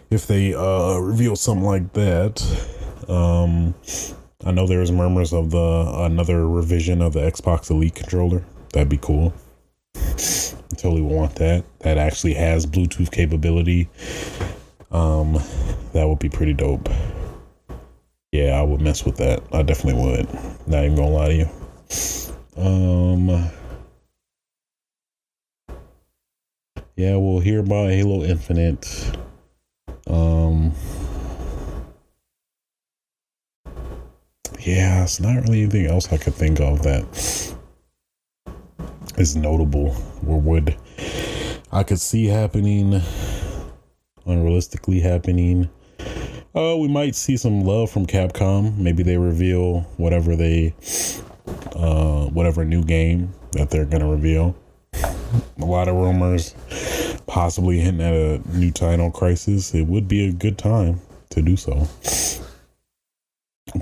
if they reveal something like that. I know there's murmurs of another revision of the Xbox Elite controller. That'd be cool. I totally want that. That actually has Bluetooth capability. That would be pretty dope. Yeah, I would mess with that. I definitely would. Not even gonna lie to you. Yeah, we'll hear about Halo Infinite. Yeah, it's not really anything else I could think of that is notable or would I could see happening, unrealistically happening. We might see some love from Capcom. Maybe they reveal whatever new game that they're gonna reveal. A lot of rumors, possibly hinting at a new Dino Crisis. It would be a good time to do so.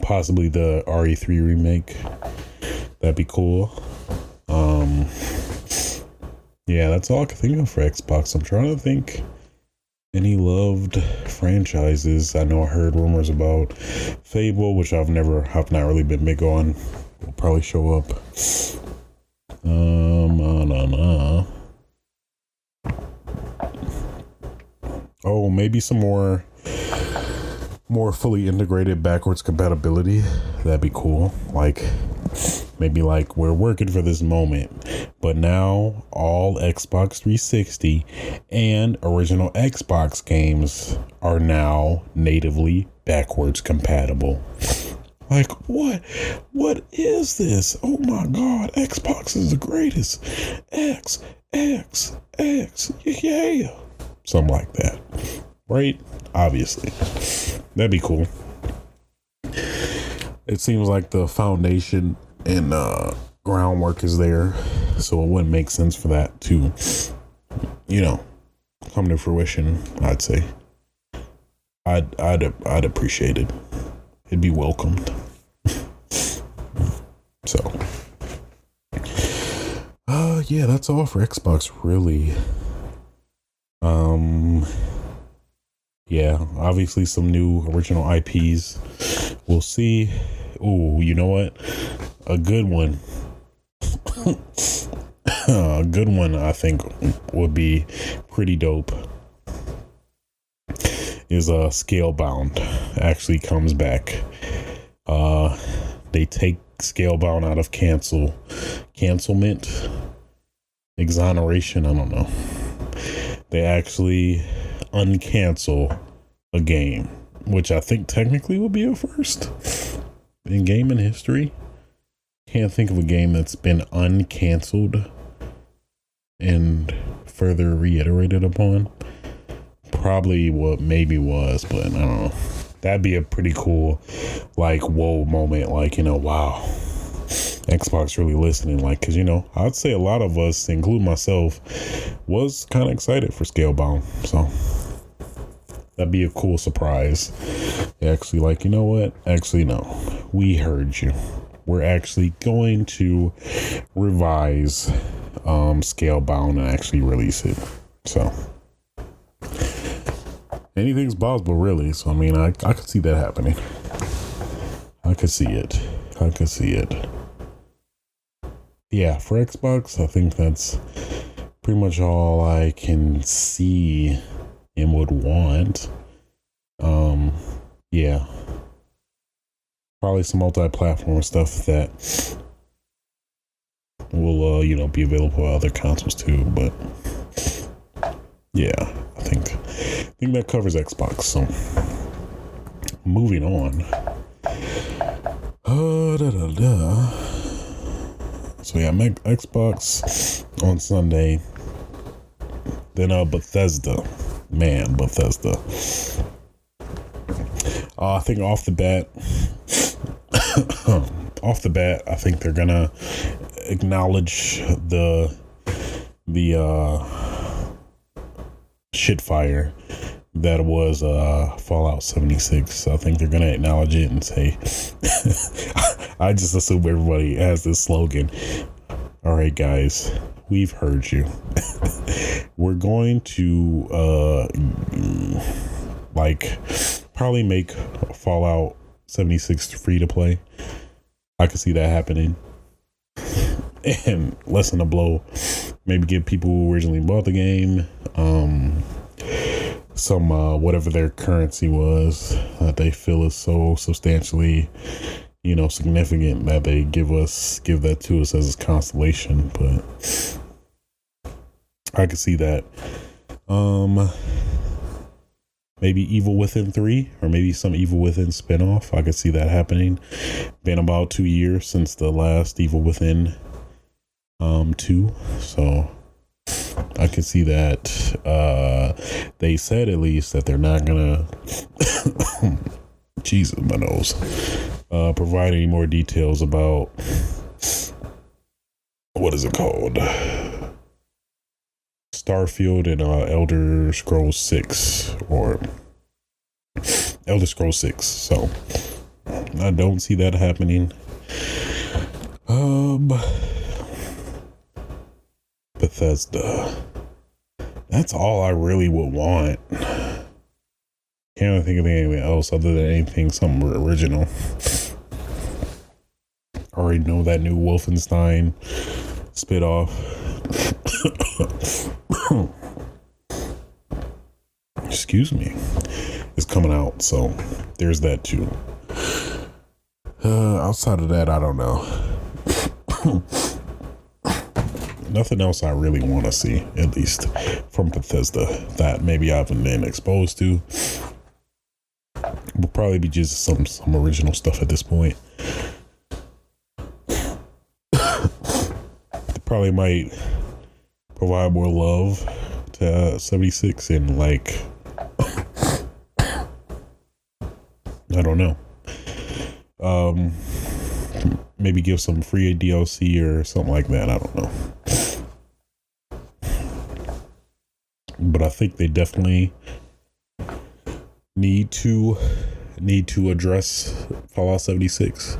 Possibly the RE3 remake. That'd be cool. Yeah, that's all I can think of for Xbox. I'm trying to think any loved franchises. I know I heard rumors about Fable, which I've not really been big on. Will probably show up. Oh, maybe some more fully integrated backwards compatibility. That'd be cool. Maybe we're working for this moment, but now all Xbox 360 and original Xbox games are now natively backwards compatible. What is this? Oh my God, Xbox is the greatest. X, yeah. Something like that, right? Obviously, that'd be cool. It seems like the foundation and groundwork is there, so it wouldn't make sense for that to, come to fruition. I'd say I'd appreciate it. It'd be welcomed. So, yeah, that's all for Xbox, really. Yeah, obviously some new original IPs. We'll see. Oh, you know what? A good one. A good one I think would be pretty dope is Scalebound actually comes back. They take Scalebound out of cancelment, exoneration, I don't know. They actually uncancel a game, which I think technically would be a first in gaming history. Can't think of a game that's been uncanceled and further reiterated upon. Probably what maybe was, but I don't know. That'd be a pretty cool, whoa moment. Wow, Xbox really listening. Because, I'd say a lot of us, including myself, was kind of excited for Scalebound. So that'd be a cool surprise. Actually, you know what? Actually, no. We heard you. We're actually going to revise Scalebound and actually release it. So anything's possible, really. So, I could see that happening. I could see it. Yeah, for Xbox, I think that's pretty much all I can see and would want. Yeah. Probably some multi-platform stuff that will, be available on other consoles too. But yeah, I think that covers Xbox. So moving on. So yeah, Xbox on Sunday. Then Bethesda. I think off the bat, I think they're gonna acknowledge the shitfire that was Fallout 76. I think they're gonna acknowledge it and say, I just assume everybody has this slogan. All right, guys, we've heard you. We're going to probably make Fallout 76 free to play. I could see that happening. And lessen the blow. Maybe give people who originally bought the game some whatever their currency was that they feel is so substantially significant that they give that to us as a constellation. But I could see that. Maybe Evil Within 3 or maybe some Evil Within spinoff. I could see that happening. Been about 2 years since the last Evil Within 2. So I can see that. They said at least that they're not gonna Jesus, my nose. Provide any more details about what is it called? Starfield and Elder Scrolls 6 or Elder Scrolls 6. So I don't see that happening. Bethesda. That's all I really would want. Can't think of anything else other than something original. Already know that new Wolfenstein spit off. Excuse me. It's coming out, so there's that too. Outside of that, I don't know. Nothing else I really want to see, at least from Bethesda, that maybe I haven't been exposed to. Will probably be just some original stuff at this point. They probably might provide more love to 76 and like I don't know. Maybe give some free DLC or something like that. I don't know. But I think they definitely need to address Fallout 76.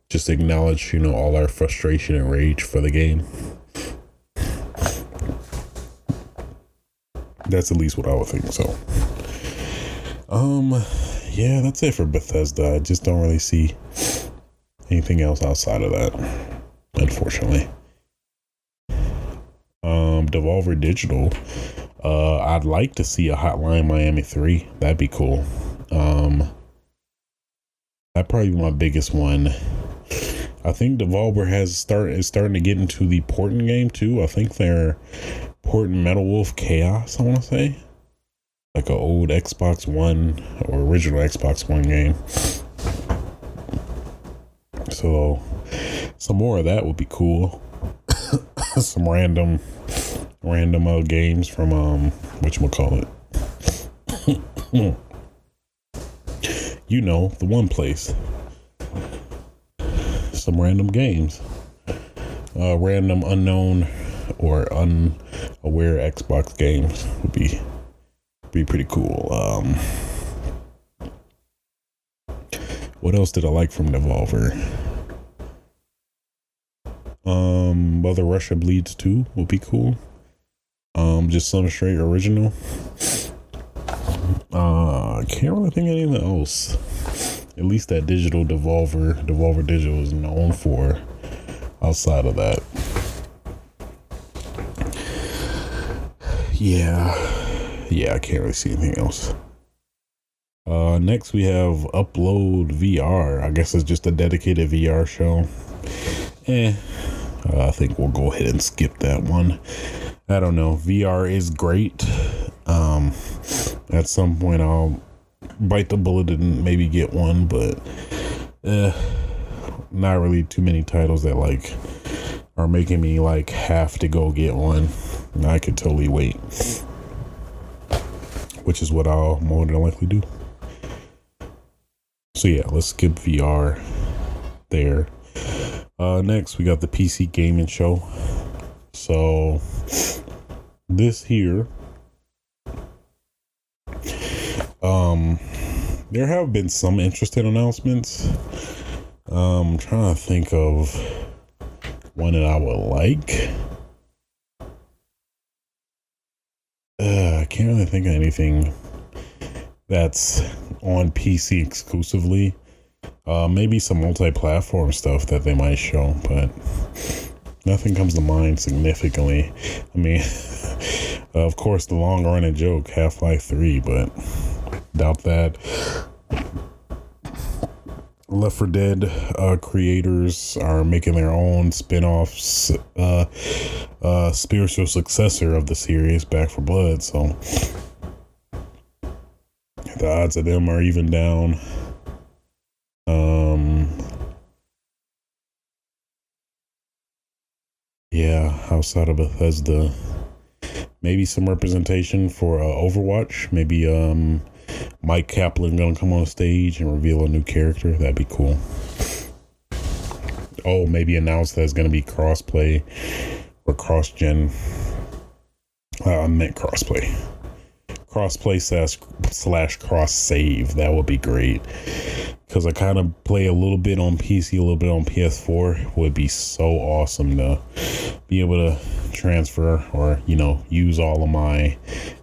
Just acknowledge, all our frustration and rage for the game. That's at least what I would think. So, yeah, that's it for Bethesda. I just don't really see anything else outside of that, unfortunately. Devolver Digital. I'd like to see a Hotline Miami 3. That'd be cool. That'd probably be my biggest one. I think Devolver is starting to get into the porting game too. I think they're porting Metal Wolf Chaos, I want to say. Like an old Xbox One or original Xbox One game. So some more of that would be cool. Some random games from whatchamacallit. The one place. Some random games. Random unknown or unaware Xbox games would be pretty cool. What else did I like from Devolver? Mother Russia Bleeds 2 would be cool. Just some straight original. I can't really think of anything else. At least that Devolver Digital is known for. Outside of that, yeah, I can't really see anything else. Next we have Upload VR. I guess it's just a dedicated VR show. I think we'll go ahead and skip that one. I don't know. VR is great. At some point I'll bite the bullet and maybe get one, but not really too many titles that are making me have to go get one. I could totally wait, which is what I'll more than likely do. So yeah, let's skip VR there. Next we got the PC gaming show. So this here, there have been some interesting announcements. I'm trying to think of one that I would like. I can't really think of anything that's on PC exclusively. Maybe some multi-platform stuff that they might show, but nothing comes to mind significantly. I mean, of course, the long-running joke, Half-Life 3, but doubt that. Left 4 Dead creators are making their own spin-offs, spiritual successor of the series, Back 4 Blood, so the odds of them are even down. Yeah, outside of Bethesda, maybe some representation for Overwatch. Maybe Mike Kaplan gonna come on stage and reveal a new character. That'd be cool. Oh, maybe announce that it's gonna be crossplay or cross-gen. I meant crossplay. Crossplay slash cross save. That would be great. Because I kind of play a little bit on PC, a little bit on PS4. Would be so awesome to be able to transfer or, you know, use all of my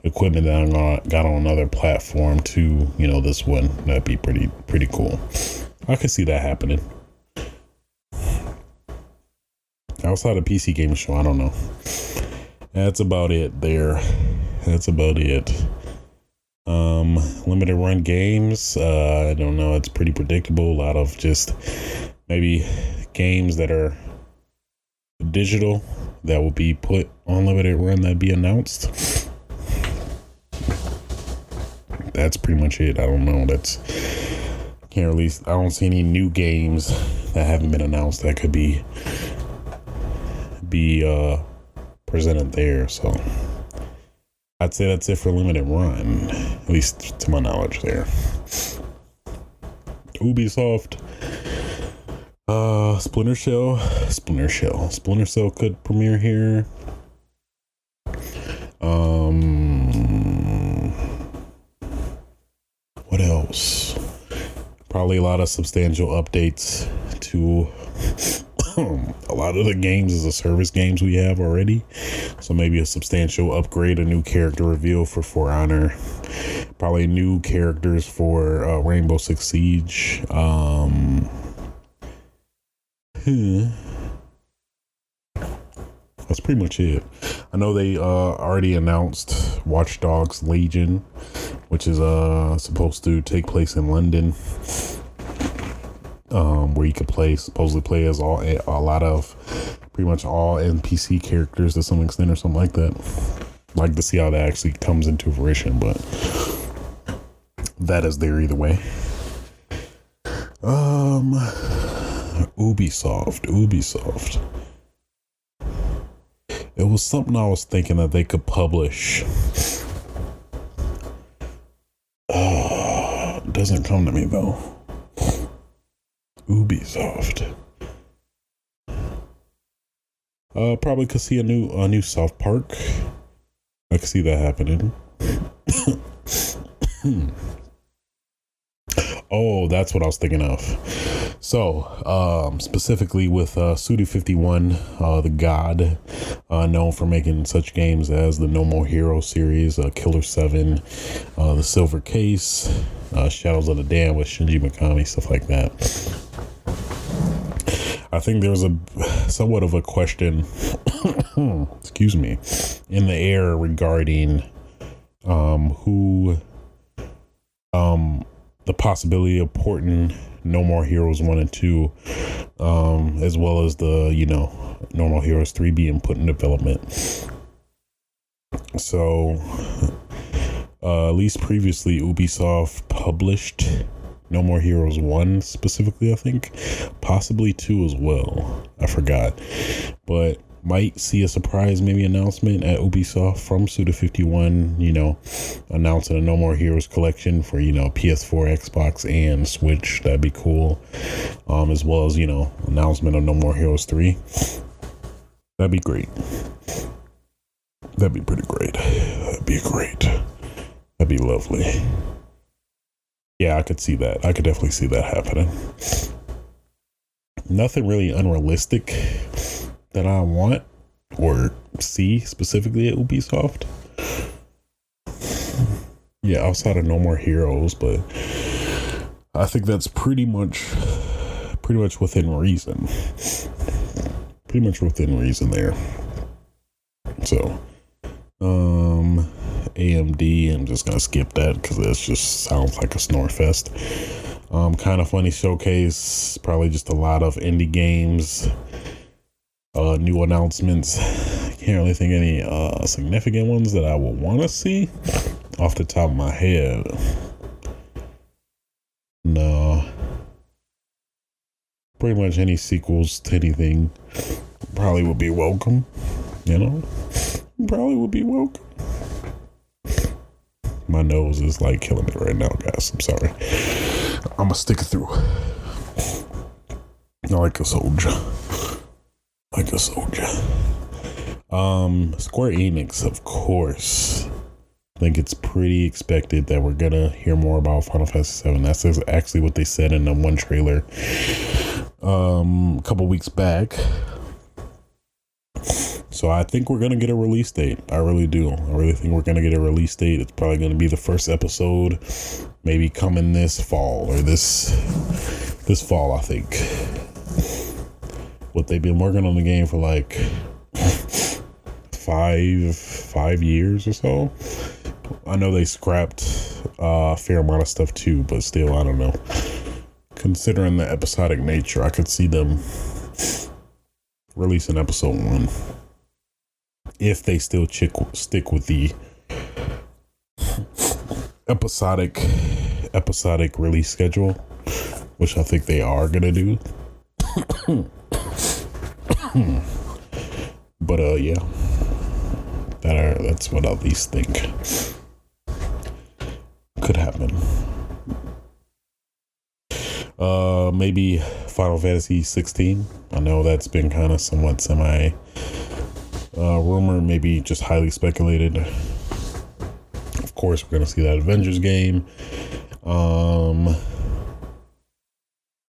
equipment that I got on another platform to, you know, this one. That'd be pretty cool. I could see that happening. Outside of PC Game Show, I don't know. That's about it there. That's about it. Limited run games. I don't know. It's pretty predictable. A lot of just maybe games that are digital that will be put on limited run that be announced. That's pretty much it. I don't know. I don't see any new games that haven't been announced that could be presented there. So I'd say that's it for limited run, at least to my knowledge there. Ubisoft, Splinter Cell could premiere here. What else? Probably a lot of substantial updates to a lot of the games as a service games we have already. So maybe a substantial upgrade, a new character reveal for For Honor, probably new characters for Rainbow Six Siege. That's pretty much it. I know they already announced Watch Dogs Legion, which is supposed to take place in London. Where you could supposedly play as a lot of pretty much all NPC characters to some extent or something like that. Like to see how that actually comes into fruition, but that is there either way. Ubisoft. It was something I was thinking that they could publish. It doesn't come to me though. Ubisoft. Probably could see a new South Park. I could see that happening. Oh, that's what I was thinking of. So, specifically with Suda51, the god, known for making such games as the No More Heroes series, Killer 7, the Silver Case, Shadows of the Dam with Shinji Mikami, stuff like that. I think there's somewhat of a question, excuse me, in the air regarding the possibility of porting No More Heroes 1 and 2, as well as the, No More Heroes 3 being put in development. So, at least previously, Ubisoft published No More Heroes 1 specifically, I think. Possibly 2 as well. I forgot. But might see a surprise maybe announcement at Ubisoft from Suda51, announcing a No More Heroes collection for, PS4, Xbox, and Switch. That'd be cool. As well as, announcement of No More Heroes 3. That'd be great. That'd be pretty great. That'd be great. That'd be lovely. Yeah, I could see that. I could definitely see that happening. Nothing really unrealistic that I want or see specifically at Ubisoft. Yeah, outside of No More Heroes, but I think that's pretty much within reason. Pretty much within reason there. So, AMD, I'm just gonna skip that because that just sounds like a snore fest. Kind of funny showcase, probably just a lot of indie games, new announcements. Can't really think any significant ones that I would want to see off the top of my head. No, pretty much any sequels to anything probably would be welcome. Probably would be welcome. My nose is like killing me right now, guys. I'm sorry. I'm gonna stick it through. Like a soldier. Like a soldier. Square Enix, of course. I think it's pretty expected that we're gonna hear more about Final Fantasy VII. That's actually what they said in the one trailer a couple weeks back. So I think we're gonna get a release date. I really do. I really think we're gonna get a release date. It's probably gonna be the first episode, maybe coming this fall or this fall, I think. What they've been working on the game for like 5 years or so. I know they scrapped a fair amount of stuff too, but still, I don't know. Considering the episodic nature, I could see them releasing episode 1 if they still stick with the episodic release schedule, which I think they are gonna do. But yeah, that's what I at least think could happen. Maybe Final Fantasy 16. I know that's been kind of somewhat semi rumor, maybe just highly speculated. Of course, we're gonna see that Avengers game.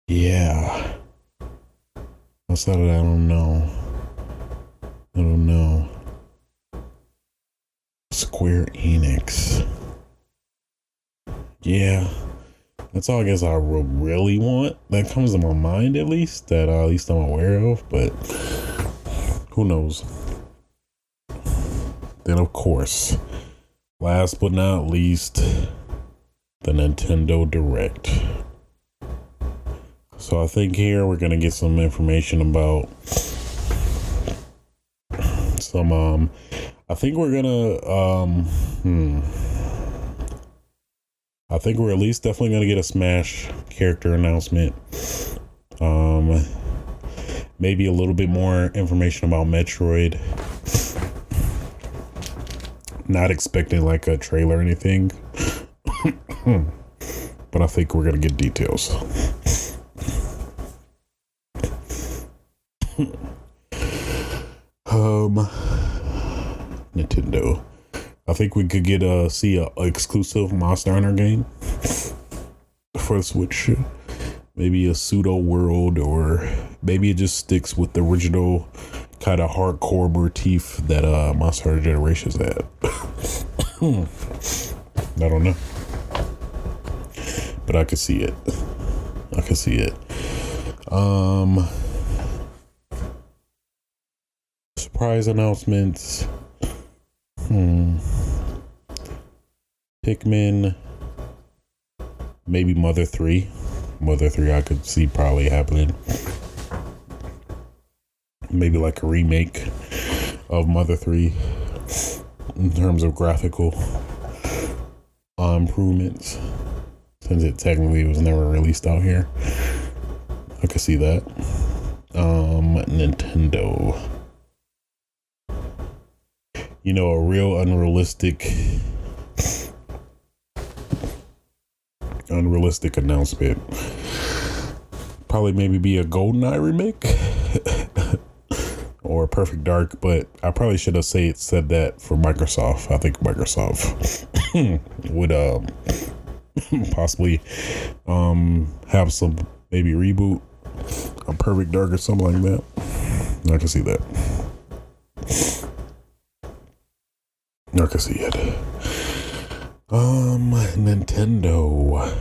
Yeah. Outside of that, I don't know. Square Enix. Yeah. That's all I guess I really want. That comes to my mind, at least I'm aware of, but who knows? Then, of course, last but not least, the Nintendo Direct. So I think here we're going to get some information about some, I think we're going to, I think we're at least definitely going to get a Smash character announcement. Maybe a little bit more information about Metroid. Not expecting like a trailer or anything. But I think we're going to get details. Nintendo. I think we could see a exclusive Monster Hunter game for the Switch. Maybe a pseudo world, or maybe it just sticks with the original kind of hardcore motif that Monster Hunter Generations had. I don't know, but I could see it. Surprise announcements. Pikmin, maybe Mother 3 I could see probably happening. Maybe like a remake of Mother 3 in terms of graphical improvements, since it technically was never released out here. I could see that. Nintendo, a real unrealistic announcement. Probably maybe be a GoldenEye remake or Perfect Dark, but I probably should have said that for Microsoft. I think Microsoft would possibly have some maybe reboot a Perfect Dark or something like that. I can see that. I can see it. Nintendo.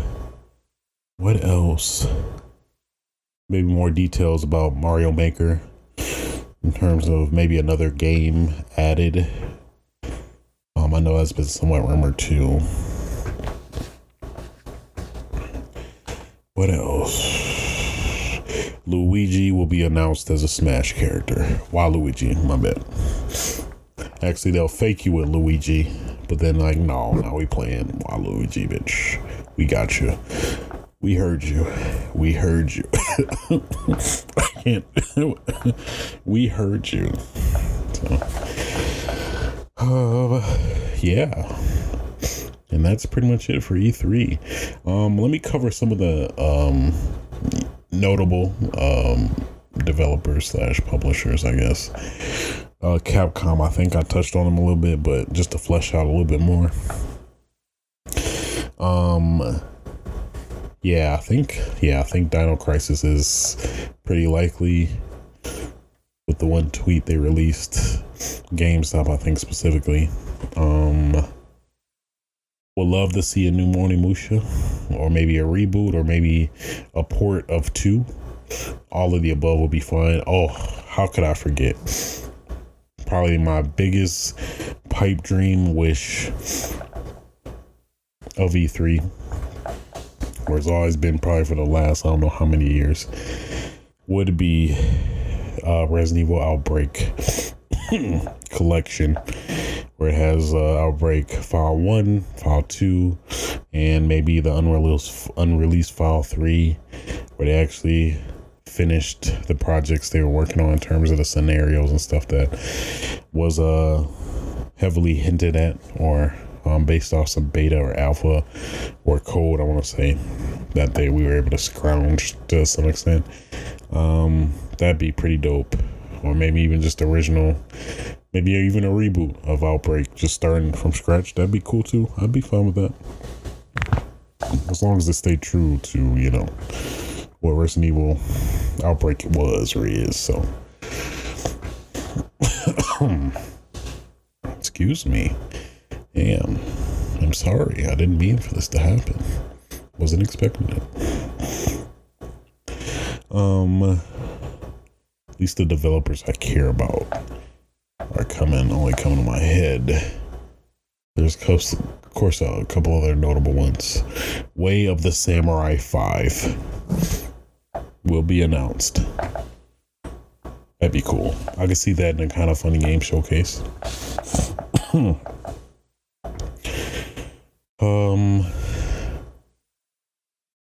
What else? Maybe more details about Mario Maker in terms of maybe another game added. I know that's been somewhat rumored too. What else? Luigi will be announced as a Smash character. Waluigi, my bad. Actually, they'll fake you with Luigi, but then no, we playing Waluigi, bitch. We got you. We heard you. I can't. We heard you. So, yeah. And that's pretty much it for E3. Let me cover some of the notable developers slash publishers, I guess. Capcom, I think I touched on them a little bit, but just to flesh out a little bit more. I think Dino Crisis is pretty likely with the one tweet they released. GameStop, I think specifically. Would love to see a new Onimusha, or maybe a reboot, or maybe a port of 2. All of the above will be fine. Oh, how could I forget? Probably my biggest pipe dream wish of E3, or it's always been probably for the last, I don't know how many years, would be Resident Evil Outbreak collection, where it has Outbreak File 1, File 2, and maybe the unreleased File 3, where they actually finished the projects they were working on in terms of the scenarios and stuff that was heavily hinted at, or based off some beta or alpha or code, I want to say, that we were able to scrounge to some extent. That'd be pretty dope. Or maybe even just original, maybe even a reboot of Outbreak, just starting from scratch. That'd be cool too. I'd be fine with that, as long as they stay true to, what Resident Evil Outbreak was or is. So excuse me. Damn, I'm sorry. I didn't mean for this to happen. Wasn't expecting it. At least the developers I care about are only coming to my head. There's, of course, a couple other notable ones. Way of the Samurai 5 will be announced. That'd be cool. I could see that in a kind of funny game showcase.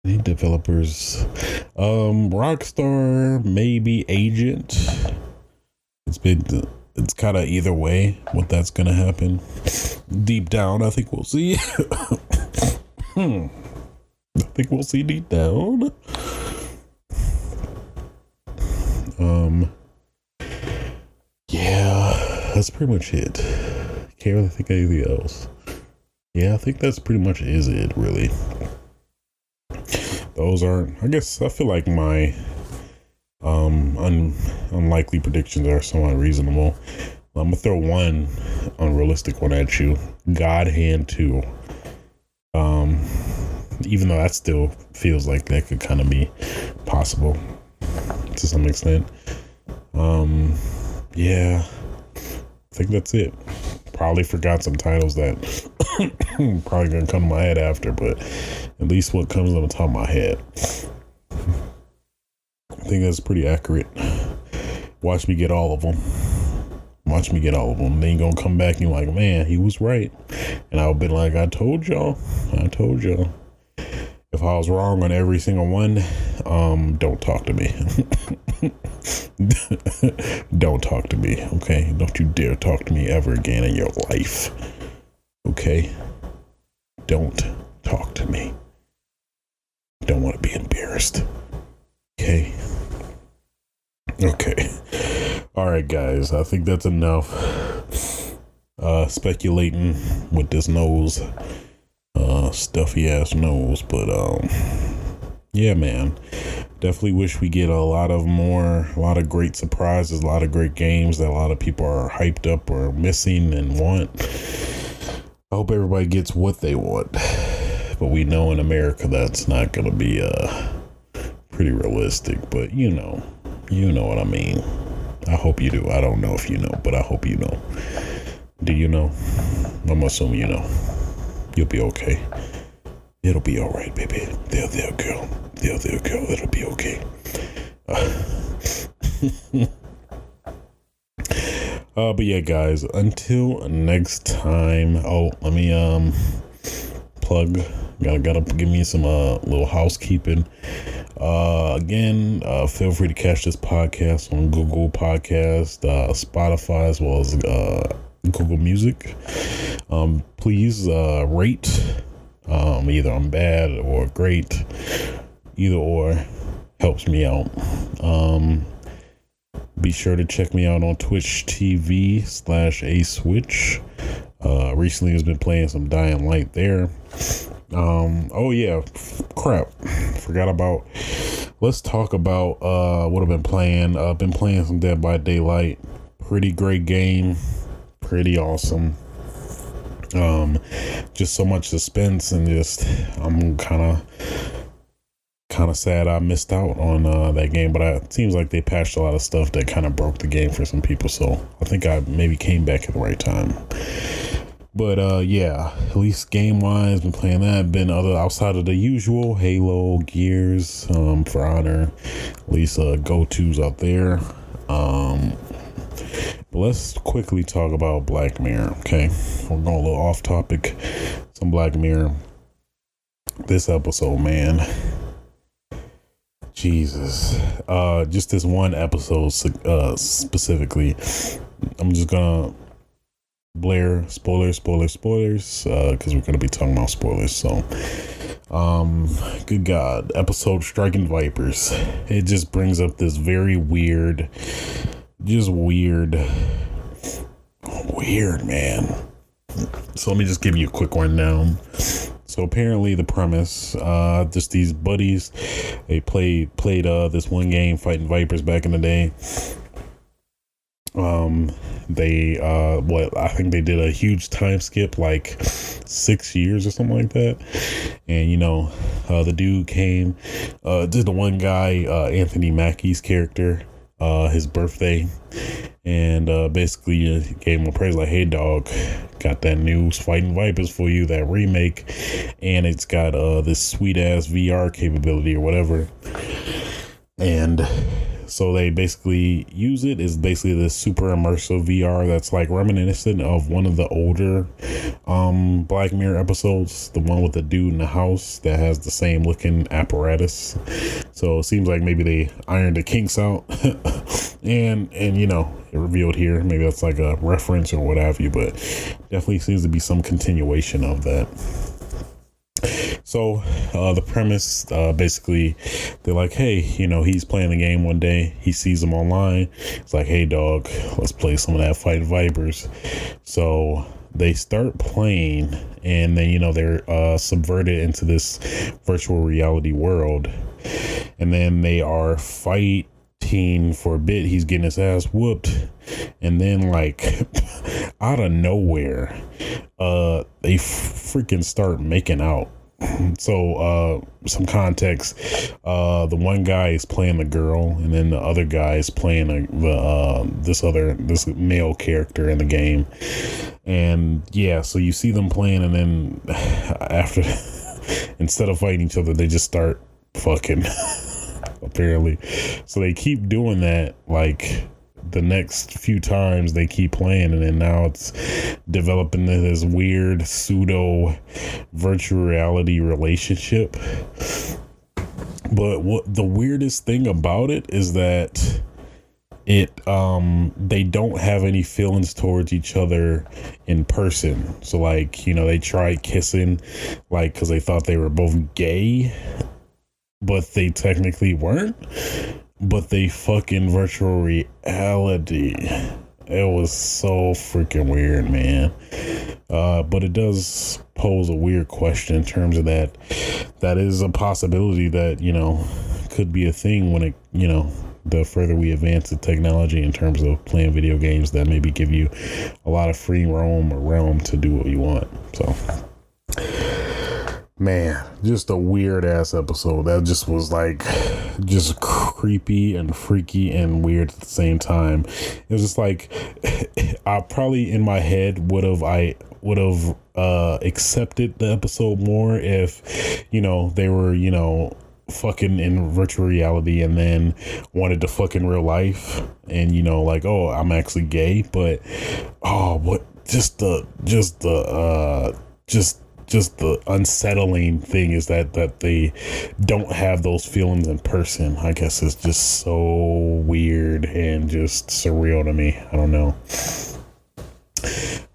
Any developers? Rockstar, maybe Agent. It's kind of either way what that's gonna happen. Deep down, I think we'll see. I think we'll see deep down. Yeah, that's pretty much it. Can't really think of anything else. Yeah, I think that's pretty much it, really. Those aren't, I guess, I feel like my unlikely predictions are somewhat reasonable. I'm gonna throw one unrealistic one at you. God Hand 2. Even though that still feels like that could kind of be possible to some extent. Yeah, I think that's it. Probably forgot some titles that probably gonna come to my head after, but at least what comes on the top of my head. I think that's pretty accurate. Watch me get all of them. Then you gonna come back and you're like, man, he was right. And I'll be like, I told y'all. If I was wrong on every single one, don't talk to me. Don't talk to me, okay? Don't you dare talk to me ever again in your life, okay? Don't talk to me. Don't want to be embarrassed, okay? All right, guys, I think that's enough speculating with this nose, stuffy ass nose, but yeah, man, definitely wish we get a lot of great surprises, a lot of great games that a lot of people are hyped up or missing and want. I hope everybody gets what they want, but we know in America that's not gonna be pretty realistic, but you know what I mean. I hope you do. I don't know if you know, but I hope you know. Do you know? I'm assuming you know. You'll be okay. It'll be all right, baby. There, girl. There, girl. It'll be okay. But yeah, guys, until next time. Oh, let me plug. Gotta give me some little housekeeping. Again, feel free to catch this podcast on Google Podcast, Spotify, as well as Google Music. Please rate. Either I'm bad or great. Either or helps me out. Be sure to check me out on Twitch TV/aswitch. Recently has been playing some Dying Light there. Oh yeah, crap. Forgot about. Let's talk about what I've been playing. Been playing some Dead by Daylight. Pretty great game. Pretty awesome. Just so much suspense and just I'm kind of sad I missed out on that game, but it seems like they patched a lot of stuff that kind of broke the game for some people, so I think I maybe came back at the right time. But yeah, at least game wise, been playing that. Been other outside of the usual Halo, Gears, For Honor, at least go-tos out there. But let's quickly talk about Black Mirror. Okay, we're going a little off topic. Some Black Mirror. This episode, man. Jesus. Just this one episode specifically. I'm just gonna blare spoilers because we're gonna be talking about spoilers. So good God, episode Striking Vipers. It just brings up this very weird man. So let me just give you a quick rundown. So apparently the premise, just these buddies, they played this one game, Fighting Vipers, back in the day. I think they did a huge time skip, like 6 years or something like that. And the dude came, did the one guy, Anthony Mackie's character, his birthday, and basically gave him a praise like, hey dog, got that new Fighting Vipers for you, that remake, and it's got this sweet ass VR capability or whatever. And so they basically use it. It's basically this super immersive VR that's like reminiscent of one of the older Black Mirror episodes, the one with the dude in the house that has the same looking apparatus. So it seems like maybe they ironed the kinks out and it revealed here. Maybe that's like a reference or what have you, but definitely seems to be some continuation of that. So the premise, basically, they're like, hey, he's playing the game one day. He sees them online. It's like, hey, dog, let's play some of that Fighting Vipers. So they start playing, and then, they're subverted into this virtual reality world. And then they are fighting for a bit. He's getting his ass whooped. And then, like, out of nowhere, they freaking start making out. So some context, the one guy is playing the girl, and then the other guy is playing this male character in the game. And yeah, so you see them playing, and then after instead of fighting each other, they just start fucking apparently. So they keep doing that, like the next few times they keep playing, and then now it's developing this weird pseudo virtual reality relationship. But what the weirdest thing about it is that they don't have any feelings towards each other in person. So like, they tried kissing, like, because they thought they were both gay, but they technically weren't. But they fucking virtual reality. It was so freaking weird, man. But it does pose a weird question in terms of that is a possibility that, could be a thing when it, the further we advance the technology in terms of playing video games, that maybe give you a lot of free realm to do what you want. So, man, just a weird ass episode. That just was like just creepy and freaky and weird at the same time. It was just like I probably in my head would have accepted the episode more if they were fucking in virtual reality and then wanted to fuck in real life, and like, oh, I'm actually gay. But just the unsettling thing is that they don't have those feelings in person. I guess it's just so weird and just surreal to me. I don't know.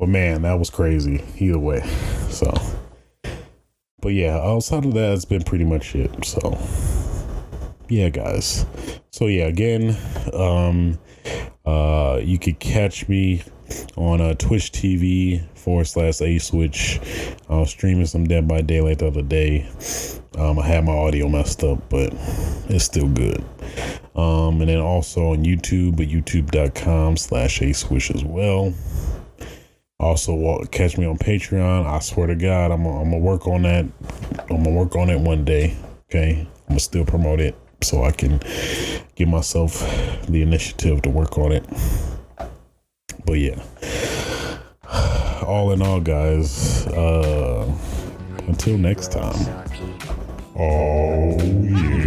But man, that was crazy either way. So, but yeah, outside of that, it's been pretty much it. So yeah, guys. So yeah, again, you could catch me on Twitch TV/A-Switch. I was streaming some Dead by Daylight the other day. I had my audio messed up, but it's still good. And then also on YouTube at youtube.com/A-Switch as well. Also, catch me on Patreon. I swear to God, I'm gonna work on that. I'm gonna work on it one day. Okay, I'm gonna still promote it so I can give myself the initiative to work on it. But yeah, all in all, guys, until next time. Oh yeah.